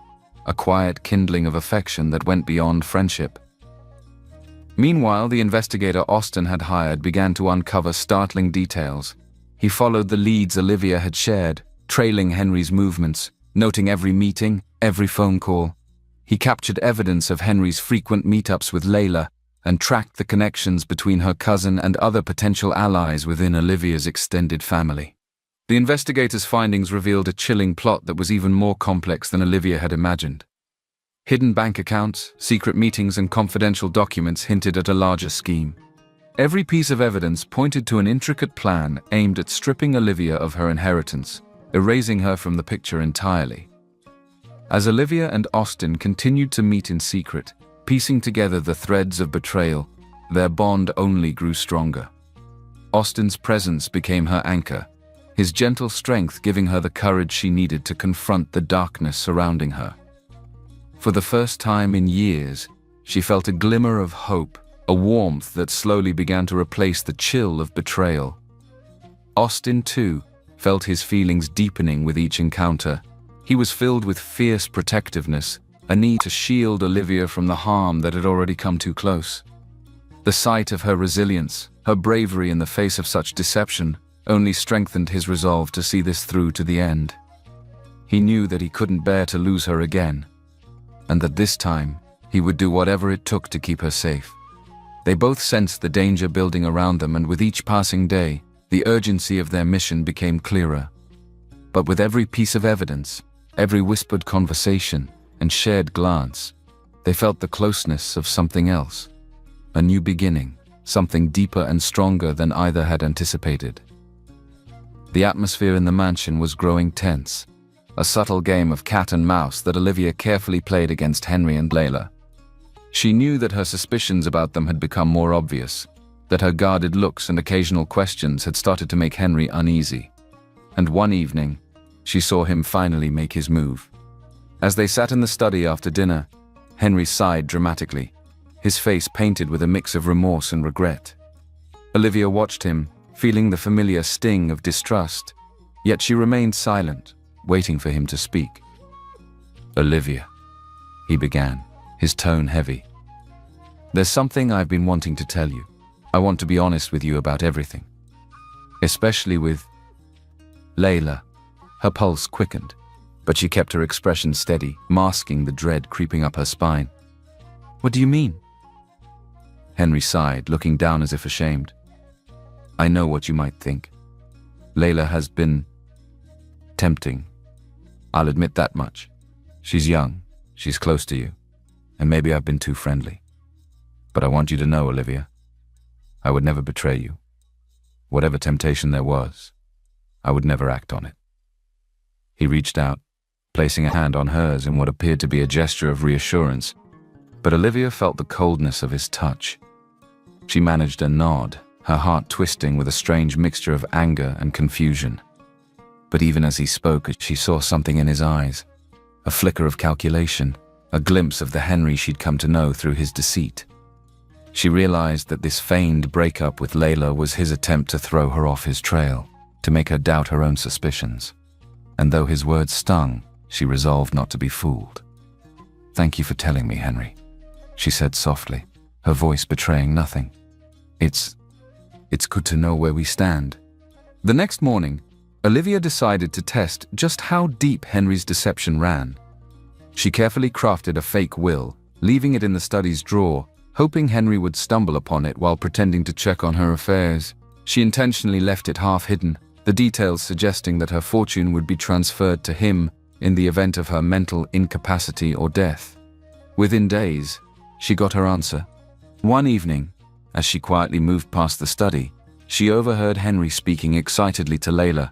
a quiet kindling of affection that went beyond friendship. Meanwhile, the investigator Austin had hired began to uncover startling details. He followed the leads Olivia had shared, trailing Henry's movements, noting every meeting, every phone call. He captured evidence of Henry's frequent meetups with Layla and tracked the connections between her cousin and other potential allies within Olivia's extended family. The investigator's findings revealed a chilling plot that was even more complex than Olivia had imagined. Hidden bank accounts, secret meetings, and confidential documents hinted at a larger scheme. Every piece of evidence pointed to an intricate plan aimed at stripping Olivia of her inheritance, erasing her from the picture entirely. As Olivia and Austin continued to meet in secret, piecing together the threads of betrayal, their bond only grew stronger. Austin's presence became her anchor, his gentle strength giving her the courage she needed to confront the darkness surrounding her. For the first time in years, she felt a glimmer of hope, a warmth that slowly began to replace the chill of betrayal. Austin, too, felt his feelings deepening with each encounter. He was filled with fierce protectiveness, a need to shield Olivia from the harm that had already come too close. The sight of her resilience, her bravery in the face of such deception, only strengthened his resolve to see this through to the end. He knew that he couldn't bear to lose her again, and that this time he would do whatever it took to keep her safe. They both sensed the danger building around them, and with each passing day, the urgency of their mission became clearer. But with every piece of evidence, every whispered conversation and shared glance, they felt the closeness of something else. A new beginning, something deeper and stronger than either had anticipated. The atmosphere in the mansion was growing tense, a subtle game of cat and mouse that Olivia carefully played against Henry and Layla. She knew that her suspicions about them had become more obvious, that her guarded looks and occasional questions had started to make Henry uneasy. And one evening, she saw him finally make his move. As they sat in the study after dinner, Henry sighed dramatically, his face painted with a mix of remorse and regret. Olivia watched him, feeling the familiar sting of distrust, yet she remained silent, waiting for him to speak. "Olivia," he began, his tone heavy. "There's something I've been wanting to tell you. I want to be honest with you about everything. Especially with Layla." Her pulse quickened, but she kept her expression steady, masking the dread creeping up her spine. "What do you mean?" Henry sighed, looking down as if ashamed. "I know what you might think. Layla has been tempting. I'll admit that much. She's young, she's close to you, and maybe I've been too friendly. But I want you to know, Olivia, I would never betray you. Whatever temptation there was, I would never act on it." He reached out, placing a hand on hers in what appeared to be a gesture of reassurance, but Olivia felt the coldness of his touch. She managed a nod, her heart twisting with a strange mixture of anger and confusion. But even as he spoke, she saw something in his eyes, a flicker of calculation, a glimpse of the Henry she'd come to know through his deceit. She realized that this feigned breakup with Layla was his attempt to throw her off his trail, to make her doubt her own suspicions. And though his words stung, she resolved not to be fooled. "Thank you for telling me, Henry," she said softly, her voice betraying nothing. It's good to know where we stand." The next morning, Olivia decided to test just how deep Henry's deception ran. She carefully crafted a fake will, leaving it in the study's drawer, hoping Henry would stumble upon it while pretending to check on her affairs. She intentionally left it half-hidden, the details suggesting that her fortune would be transferred to him in the event of her mental incapacity or death. Within days, she got her answer. One evening, as she quietly moved past the study, she overheard Henry speaking excitedly to Layla.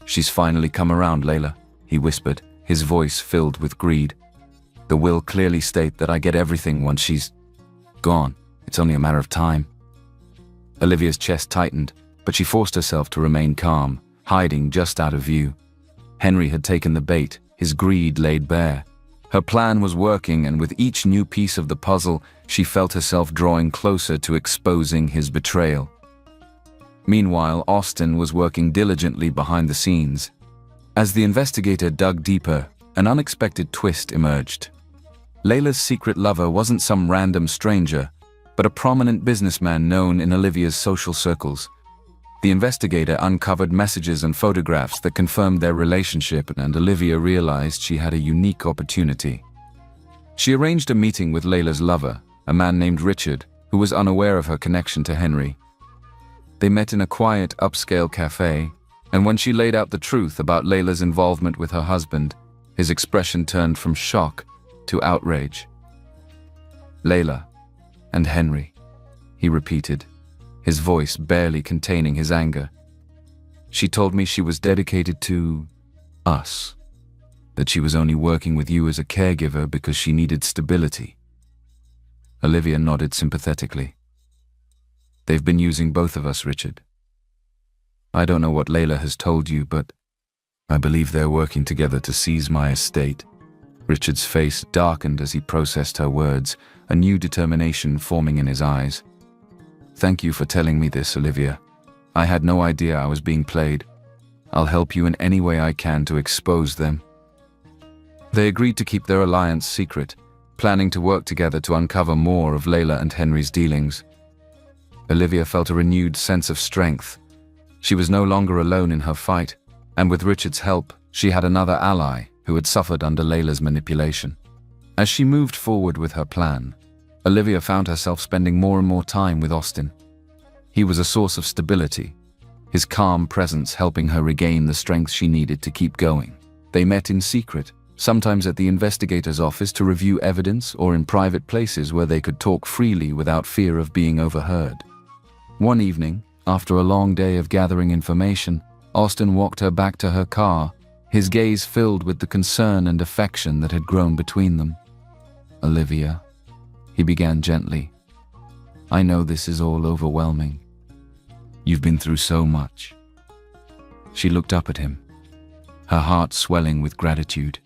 "She's finally come around, Layla," he whispered, his voice filled with greed. "The will clearly state that I get everything once she's gone. It's only a matter of time." Olivia's chest tightened, but she forced herself to remain calm, hiding just out of view. Henry had taken the bait, his greed laid bare. Her plan was working, and with each new piece of the puzzle, she felt herself drawing closer to exposing his betrayal. Meanwhile, Austin was working diligently behind the scenes. As the investigator dug deeper, an unexpected twist emerged. Layla's secret lover wasn't some random stranger, but a prominent businessman known in Olivia's social circles. The investigator uncovered messages and photographs that confirmed their relationship, and Olivia realized she had a unique opportunity. She arranged a meeting with Layla's lover, a man named Richard, who was unaware of her connection to Henry. They met in a quiet, upscale cafe, and when she laid out the truth about Layla's involvement with her husband, his expression turned from shock to outrage. "Layla and Henry," he repeated, his voice barely containing his anger. "She told me she was dedicated to us, that she was only working with you as a caregiver because she needed stability." Olivia nodded sympathetically. "They've been using both of us, Richard. I don't know what Layla has told you, but I believe they're working together to seize my estate." Richard's face darkened as he processed her words, a new determination forming in his eyes. "Thank you for telling me this, Olivia. I had no idea I was being played. I'll help you in any way I can to expose them." They agreed to keep their alliance secret, planning to work together to uncover more of Layla and Henry's dealings. Olivia felt a renewed sense of strength. She was no longer alone in her fight, and with Richard's help, she had another ally who had suffered under Layla's manipulation. As she moved forward with her plan, Olivia found herself spending more and more time with Austin. He was a source of stability, his calm presence helping her regain the strength she needed to keep going. They met in secret, sometimes at the investigator's office to review evidence or in private places where they could talk freely without fear of being overheard. One evening, after a long day of gathering information, Austin walked her back to her car, his gaze filled with the concern and affection that had grown between them. "Olivia," he began gently, "I know this is all overwhelming. You've been through so much." She looked up at him, her heart swelling with gratitude.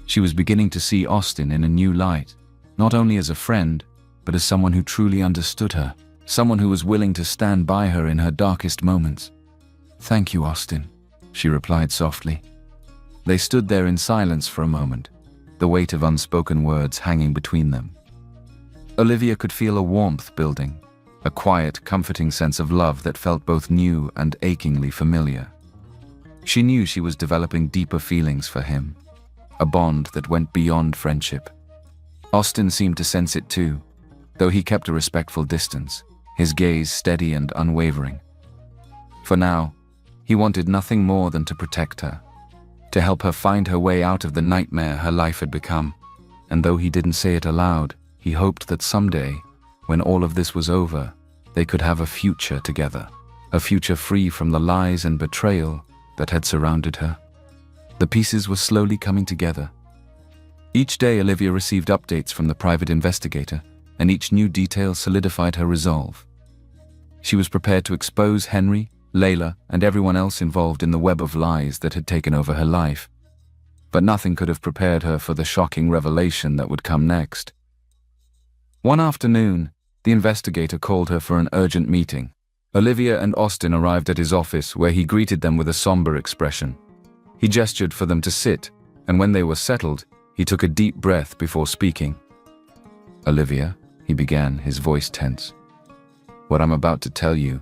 She was beginning to see Austin in a new light, not only as a friend, but as someone who truly understood her, someone who was willing to stand by her in her darkest moments. "Thank you, Austin," she replied softly. They stood there in silence for a moment, the weight of unspoken words hanging between them. Olivia could feel a warmth building, a quiet, comforting sense of love that felt both new and achingly familiar. She knew she was developing deeper feelings for him, a bond that went beyond friendship. Austin seemed to sense it too, though he kept a respectful distance, his gaze steady and unwavering. For now, he wanted nothing more than to protect her, to help her find her way out of the nightmare her life had become. And though he didn't say it aloud, he hoped that someday, when all of this was over, they could have a future together, a future free from the lies and betrayal that had surrounded her. The pieces were slowly coming together. Each day Olivia received updates from the private investigator, and each new detail solidified her resolve. She was prepared to expose Henry, Layla, and everyone else involved in the web of lies that had taken over her life. But nothing could have prepared her for the shocking revelation that would come next. One afternoon, the investigator called her for an urgent meeting. Olivia and Austin arrived at his office, where he greeted them with a somber expression. He gestured for them to sit, and when they were settled, he took a deep breath before speaking. "Olivia," he began, his voice tense, "what I'm about to tell you,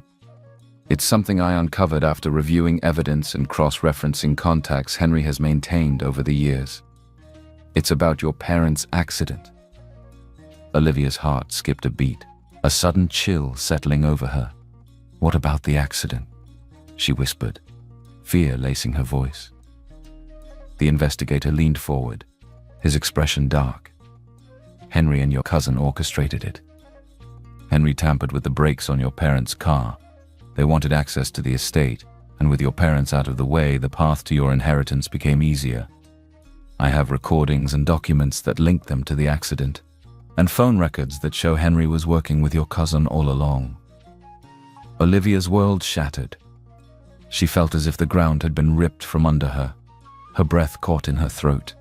it's something I uncovered after reviewing evidence and cross-referencing contacts Henry has maintained over the years. It's about your parents' accident." Olivia's heart skipped a beat, a sudden chill settling over her. "What about the accident?" she whispered, fear lacing her voice. The investigator leaned forward, his expression dark. "Henry and your cousin orchestrated it. Henry tampered with the brakes on your parents' car. They wanted access to the estate, and with your parents out of the way, the path to your inheritance became easier. I have recordings and documents that link them to the accident, and phone records that show Henry was working with your cousin all along." Olivia's world shattered. She felt as if the ground had been ripped from under her, her breath caught in her throat.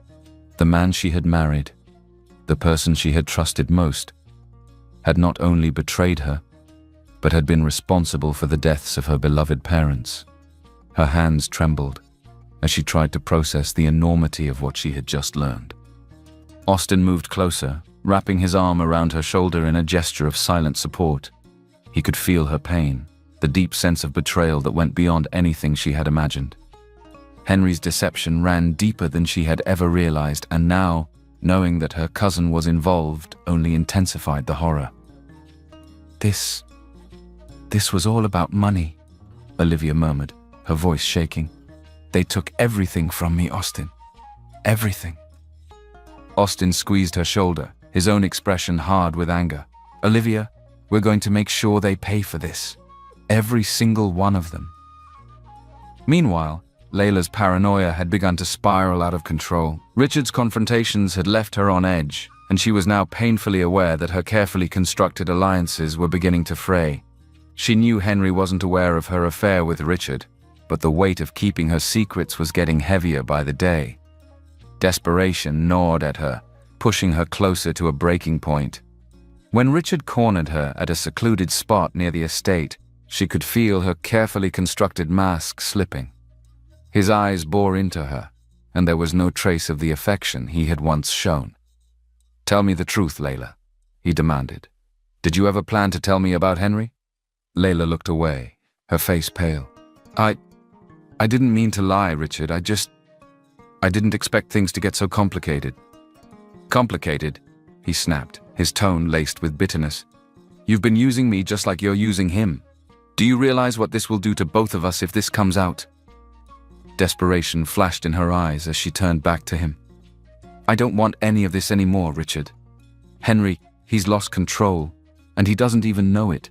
The man she had married, the person she had trusted most, had not only betrayed her, but had been responsible for the deaths of her beloved parents. Her hands trembled as she tried to process the enormity of what she had just learned. Austin moved closer, wrapping his arm around her shoulder in a gesture of silent support. He could feel her pain, the deep sense of betrayal that went beyond anything she had imagined. Henry's deception ran deeper than she had ever realized, and now, knowing that her cousin was involved, only intensified the horror. This was all about money," Olivia murmured, her voice shaking. "They took everything from me, Austin. Everything." Austin squeezed her shoulder, his own expression hard with anger. "Olivia, we're going to make sure they pay for this. Every single one of them." Meanwhile, Layla's paranoia had begun to spiral out of control. Richard's confrontations had left her on edge, and she was now painfully aware that her carefully constructed alliances were beginning to fray. She knew Henry wasn't aware of her affair with Richard, but the weight of keeping her secrets was getting heavier by the day. Desperation gnawed at her, pushing her closer to a breaking point. When Richard cornered her at a secluded spot near the estate, she could feel her carefully constructed mask slipping. His eyes bore into her, and there was no trace of the affection he had once shown. "Tell me the truth, Layla," he demanded. "Did you ever plan to tell me about Henry?" Layla looked away, her face pale. I didn't mean to lie, Richard. I didn't expect things to get so complicated. Complicated? He snapped, his tone laced with bitterness. You've been using me just like you're using him. Do you realize what this will do to both of us if this comes out? Desperation flashed in her eyes as she turned back to him. I don't want any of this anymore, Richard. Henry, he's lost control, and he doesn't even know it.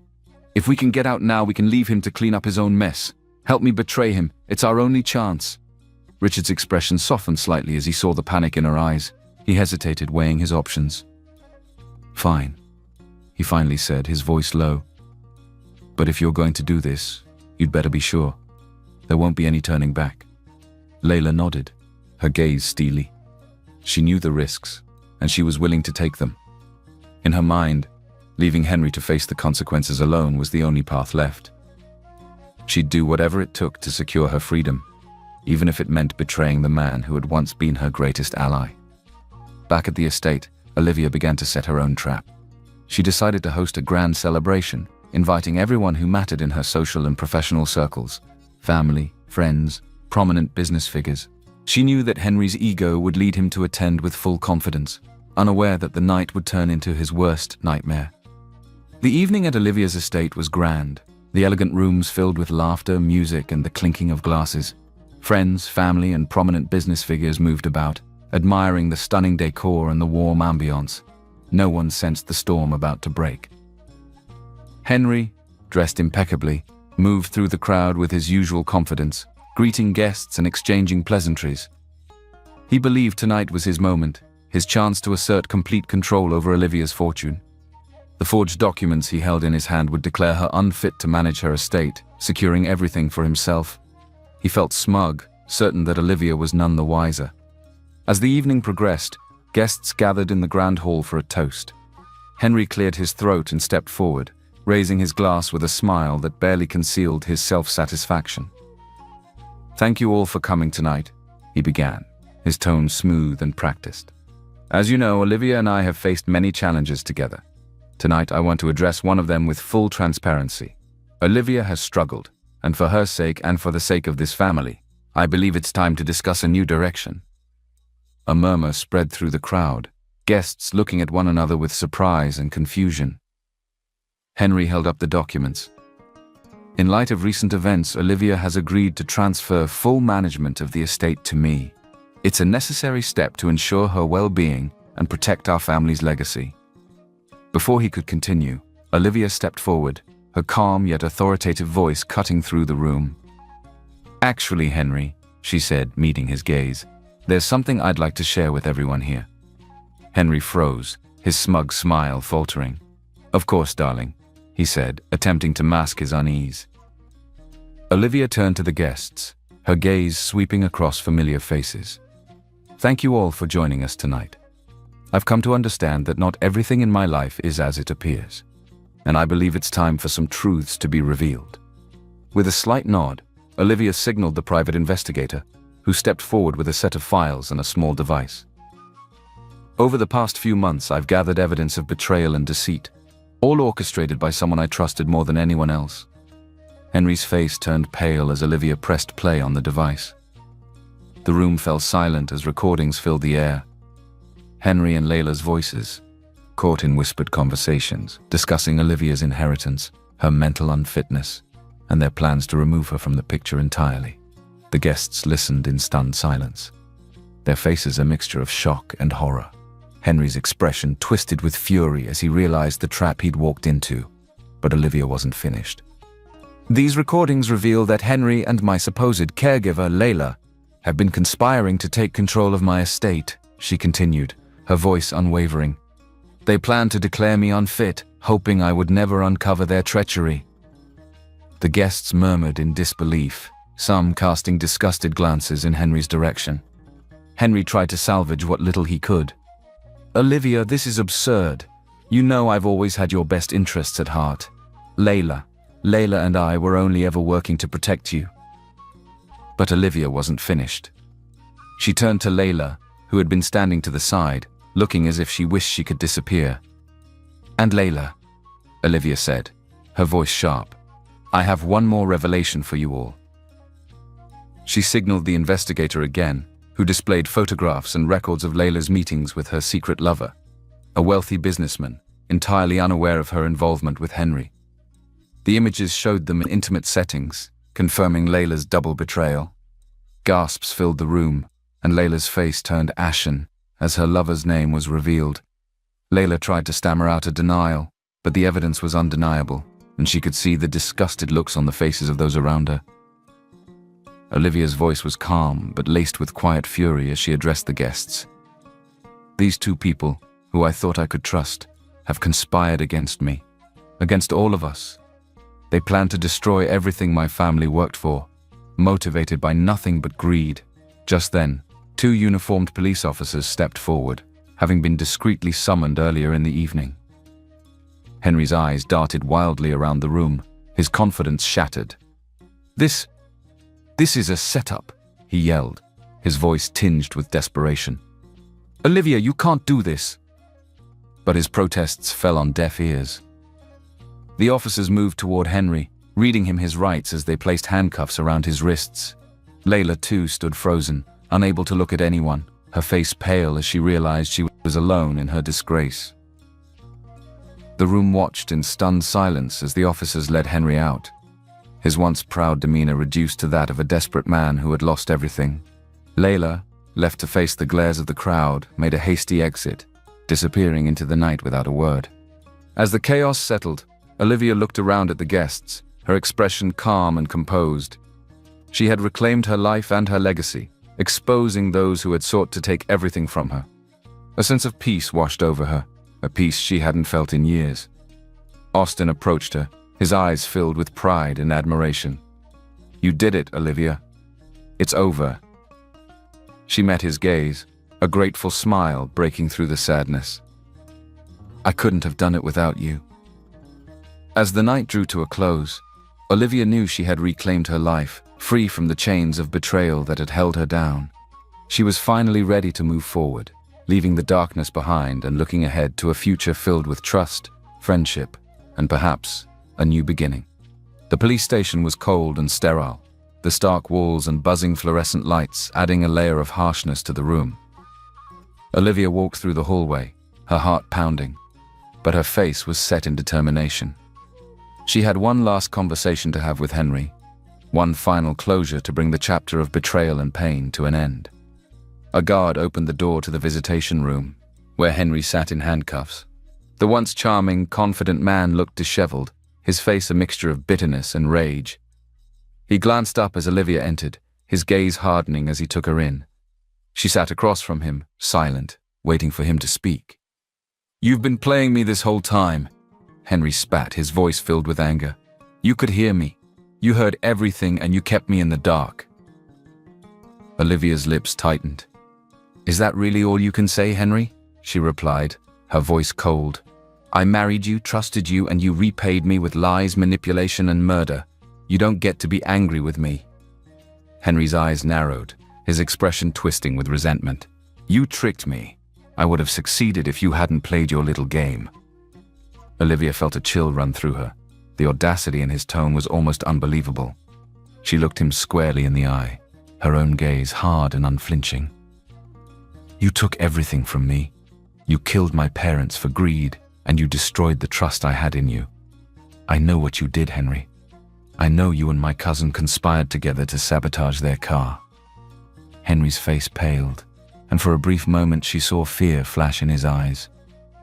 If we can get out now, we can leave him to clean up his own mess. Help me betray him. It's our only chance. Richard's expression softened slightly as he saw the panic in her eyes. He hesitated, weighing his options. Fine, he finally said, his voice low. But if you're going to do this, you'd better be sure. There won't be any turning back. Layla nodded, her gaze steely. She knew the risks, and she was willing to take them. In her mind, leaving Henry to face the consequences alone was the only path left. She'd do whatever it took to secure her freedom, even if it meant betraying the man who had once been her greatest ally. Back at the estate, Olivia began to set her own trap. She decided to host a grand celebration, inviting everyone who mattered in her social and professional circles: family, friends, prominent business figures. She knew that Henry's ego would lead him to attend with full confidence, unaware that the night would turn into his worst nightmare. The evening at Olivia's estate was grand, the elegant rooms filled with laughter, music, and the clinking of glasses. Friends, family, and prominent business figures moved about, admiring the stunning decor and the warm ambiance. No one sensed the storm about to break. Henry, dressed impeccably, moved through the crowd with his usual confidence, greeting guests and exchanging pleasantries. He believed tonight was his moment, his chance to assert complete control over Olivia's fortune. The forged documents he held in his hand would declare her unfit to manage her estate, securing everything for himself. He felt smug, certain that Olivia was none the wiser. As the evening progressed, guests gathered in the grand hall for a toast. Henry cleared his throat and stepped forward, raising his glass with a smile that barely concealed his self-satisfaction. Thank you all for coming tonight, he began, his tone smooth and practiced. As you know, Olivia and I have faced many challenges together. Tonight I want to address one of them with full transparency. Olivia has struggled, and for her sake and for the sake of this family, I believe it's time to discuss a new direction. A murmur spread through the crowd, guests looking at one another with surprise and confusion. Henry held up the documents. In light of recent events, Olivia has agreed to transfer full management of the estate to me. It's a necessary step to ensure her well-being and protect our family's legacy. Before he could continue, Olivia stepped forward, her calm yet authoritative voice cutting through the room. Actually, Henry, she said, meeting his gaze, there's something I'd like to share with everyone here. Henry froze, his smug smile faltering. Of course, darling, he said, attempting to mask his unease. Olivia turned to the guests, her gaze sweeping across familiar faces. Thank you all for joining us tonight. I've come to understand that not everything in my life is as it appears, and I believe it's time for some truths to be revealed. With a slight nod, Olivia signaled the private investigator, who stepped forward with a set of files and a small device. Over the past few months, I've gathered evidence of betrayal and deceit, all orchestrated by someone I trusted more than anyone else. Henry's face turned pale as Olivia pressed play on the device. The room fell silent as recordings filled the air. Henry and Layla's voices, caught in whispered conversations, discussing Olivia's inheritance, her mental unfitness, and their plans to remove her from the picture entirely. The guests listened in stunned silence, their faces a mixture of shock and horror. Henry's expression twisted with fury as he realized the trap he'd walked into, but Olivia wasn't finished. These recordings reveal that Henry and my supposed caregiver, Layla, have been conspiring to take control of my estate, she continued, her voice unwavering. They planned to declare me unfit, hoping I would never uncover their treachery. The guests murmured in disbelief, some casting disgusted glances in Henry's direction. Henry tried to salvage what little he could. Olivia, this is absurd. You know I've always had your best interests at heart. Layla and I were only ever working to protect you. But Olivia wasn't finished. She turned to Layla, who had been standing to the side, looking as if she wished she could disappear. And Layla, Olivia said, her voice sharp, I have one more revelation for you all. She signaled the investigator again, who displayed photographs and records of Layla's meetings with her secret lover, a wealthy businessman, entirely unaware of her involvement with Henry. The images showed them in intimate settings, confirming Layla's double betrayal. Gasps filled the room, and Layla's face turned ashen as her lover's name was revealed. Layla tried to stammer out a denial, but the evidence was undeniable, and she could see the disgusted looks on the faces of those around her. Olivia's voice was calm, but laced with quiet fury as she addressed the guests. These two people, who I thought I could trust, have conspired against me, against all of us. They plan to destroy everything my family worked for, motivated by nothing but greed. Just then, two uniformed police officers stepped forward, having been discreetly summoned earlier in the evening. Henry's eyes darted wildly around the room, his confidence shattered. This is a setup, he yelled, his voice tinged with desperation. Olivia, you can't do this. But his protests fell on deaf ears. The officers moved toward Henry, reading him his rights as they placed handcuffs around his wrists. Layla, too, stood frozen, unable to look at anyone, her face pale as she realized she was alone in her disgrace. The room watched in stunned silence as the officers led Henry out, his once proud demeanor reduced to that of a desperate man who had lost everything. Layla, left to face the glares of the crowd, made a hasty exit, disappearing into the night without a word. As the chaos settled, Olivia looked around at the guests, her expression calm and composed. She had reclaimed her life and her legacy, exposing those who had sought to take everything from her. A sense of peace washed over her, a peace she hadn't felt in years. Austin approached her, his eyes filled with pride and admiration. You did it, Olivia. It's over. She met his gaze, a grateful smile breaking through the sadness. I couldn't have done it without you. As the night drew to a close, Olivia knew she had reclaimed her life, free from the chains of betrayal that had held her down. She was finally ready to move forward, leaving the darkness behind and looking ahead to a future filled with trust, friendship, and perhaps a new beginning. The police station was cold and sterile, the stark walls and buzzing fluorescent lights adding a layer of harshness to the room. Olivia walked through the hallway, her heart pounding, but her face was set in determination. She had one last conversation to have with Henry, one final closure to bring the chapter of betrayal and pain to an end. A guard opened the door to the visitation room, where Henry sat in handcuffs. The once charming, confident man looked disheveled, his face a mixture of bitterness and rage. He glanced up as Olivia entered, his gaze hardening as he took her in. She sat across from him, silent, waiting for him to speak. You've been playing me this whole time, Henry spat, his voice filled with anger. You could hear me. You heard everything and you kept me in the dark. Olivia's lips tightened. Is that really all you can say, Henry? She replied, her voice cold. I married you, trusted you, and you repaid me with lies, manipulation, and murder. You don't get to be angry with me. Henry's eyes narrowed, his expression twisting with resentment. You tricked me. I would have succeeded if you hadn't played your little game. Olivia felt a chill run through her. The audacity in his tone was almost unbelievable. She looked him squarely in the eye, her own gaze hard and unflinching. You took everything from me. You killed my parents for greed, and you destroyed the trust I had in you. I know what you did, Henry. I know you and my cousin conspired together to sabotage their car. Henry's face paled, and for a brief moment she saw fear flash in his eyes,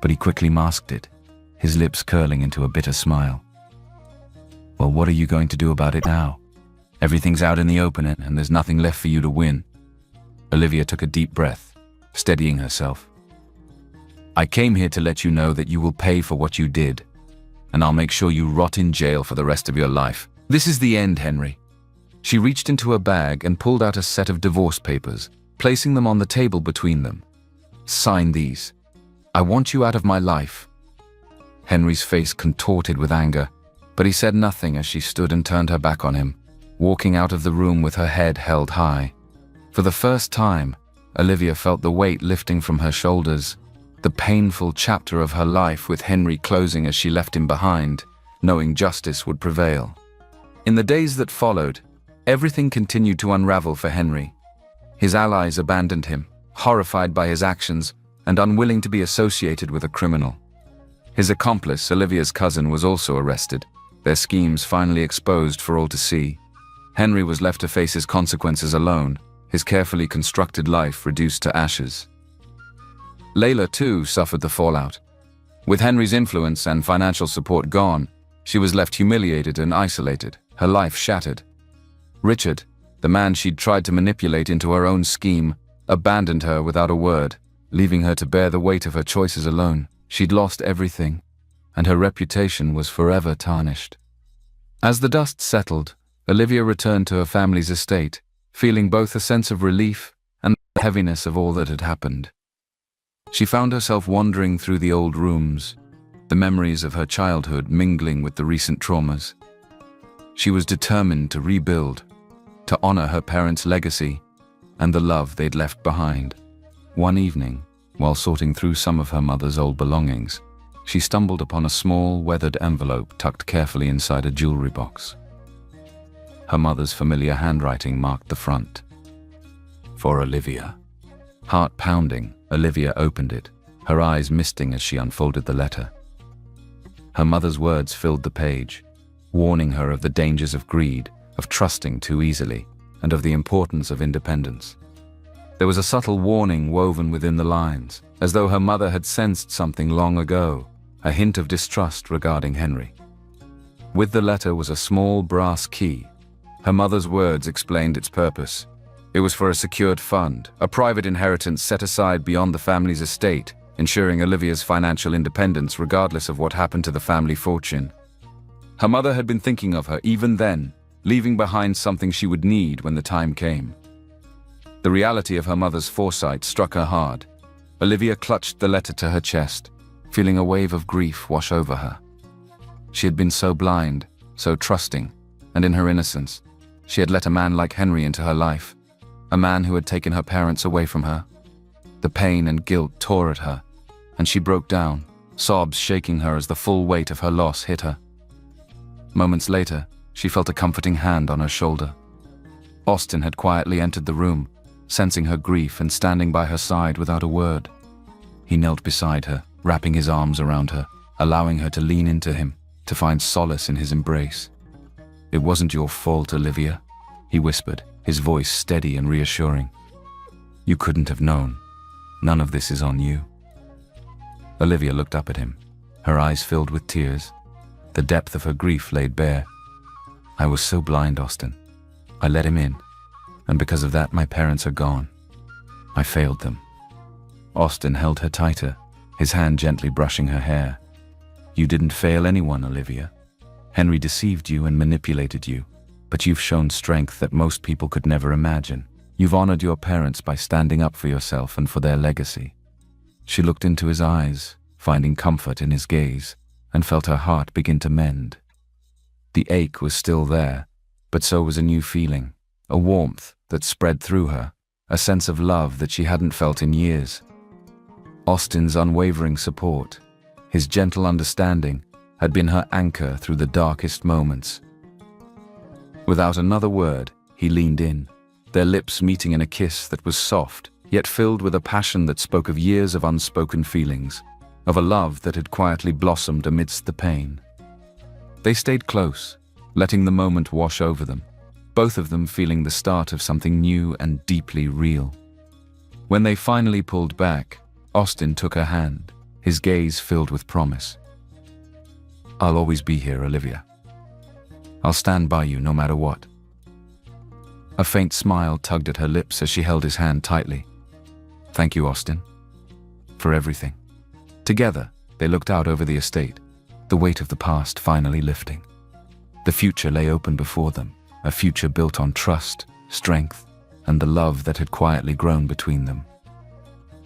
but he quickly masked it, his lips curling into a bitter smile. Well, what are you going to do about it now? Everything's out in the open and there's nothing left for you to win. Olivia took a deep breath, steadying herself. I came here to let you know that you will pay for what you did, and I'll make sure you rot in jail for the rest of your life. This is the end, Henry. She reached into her bag and pulled out a set of divorce papers, placing them on the table between them. Sign these. I want you out of my life. Henry's face contorted with anger, but he said nothing as she stood and turned her back on him, walking out of the room with her head held high. For the first time, Olivia felt the weight lifting from her shoulders, the painful chapter of her life with Henry closing as she left him behind, knowing justice would prevail. In the days that followed, everything continued to unravel for Henry. His allies abandoned him, horrified by his actions and unwilling to be associated with a criminal. His accomplice, Olivia's cousin, was also arrested, their schemes finally exposed for all to see. Henry was left to face his consequences alone, his carefully constructed life reduced to ashes. Layla, too, suffered the fallout. With Henry's influence and financial support gone, she was left humiliated and isolated, her life shattered. Richard, the man she'd tried to manipulate into her own scheme, abandoned her without a word, leaving her to bear the weight of her choices alone. She'd lost everything, and her reputation was forever tarnished. As the dust settled, Olivia returned to her family's estate, feeling both a sense of relief and the heaviness of all that had happened. She found herself wandering through the old rooms, the memories of her childhood mingling with the recent traumas. She was determined to rebuild, to honor her parents' legacy and the love they'd left behind. One evening, while sorting through some of her mother's old belongings, she stumbled upon a small, weathered envelope tucked carefully inside a jewelry box. Her mother's familiar handwriting marked the front. For Olivia. Heart pounding, Olivia opened it, her eyes misting as she unfolded the letter. Her mother's words filled the page, warning her of the dangers of greed, of trusting too easily, and of the importance of independence. There was a subtle warning woven within the lines, as though her mother had sensed something long ago, a hint of distrust regarding Henry. With the letter was a small brass key. Her mother's words explained its purpose. It was for a secured fund, a private inheritance set aside beyond the family's estate, ensuring Olivia's financial independence regardless of what happened to the family fortune. Her mother had been thinking of her even then, leaving behind something she would need when the time came. The reality of her mother's foresight struck her hard. Olivia clutched the letter to her chest, feeling a wave of grief wash over her. She had been so blind, so trusting, and in her innocence, she had let a man like Henry into her life, a man who had taken her parents away from her. The pain and guilt tore at her, and she broke down, sobs shaking her as the full weight of her loss hit her. Moments later, she felt a comforting hand on her shoulder. Austin had quietly entered the room, sensing her grief and standing by her side without a word. He knelt beside her, wrapping his arms around her, allowing her to lean into him, to find solace in his embrace. "It wasn't your fault, Olivia," he whispered, his voice steady and reassuring. "You couldn't have known. None of this is on you." Olivia looked up at him, her eyes filled with tears. The depth of her grief laid bare. "I was so blind, Austin. I let him in, and because of that, my parents are gone. I failed them." Austin held her tighter, his hand gently brushing her hair. "You didn't fail anyone, Olivia. Henry deceived you and manipulated you, but you've shown strength that most people could never imagine. You've honored your parents by standing up for yourself and for their legacy." She looked into his eyes, finding comfort in his gaze, and felt her heart begin to mend. The ache was still there, but so was a new feeling, a warmth that spread through her, a sense of love that she hadn't felt in years. Austin's unwavering support, his gentle understanding, had been her anchor through the darkest moments. Without another word, he leaned in, their lips meeting in a kiss that was soft, yet filled with a passion that spoke of years of unspoken feelings, of a love that had quietly blossomed amidst the pain. They stayed close, letting the moment wash over them, both of them feeling the start of something new and deeply real. When they finally pulled back, Austin took her hand, his gaze filled with promise. "I'll always be here, Olivia. I'll stand by you no matter what." A faint smile tugged at her lips as she held his hand tightly. "Thank you, Austin, for everything." Together, they looked out over the estate, the weight of the past finally lifting. The future lay open before them, a future built on trust, strength, and the love that had quietly grown between them.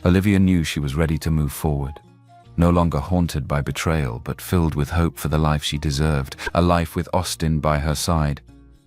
Olivia knew she was ready to move forward, no longer haunted by betrayal but filled with hope for the life she deserved, a life with Austin by her side,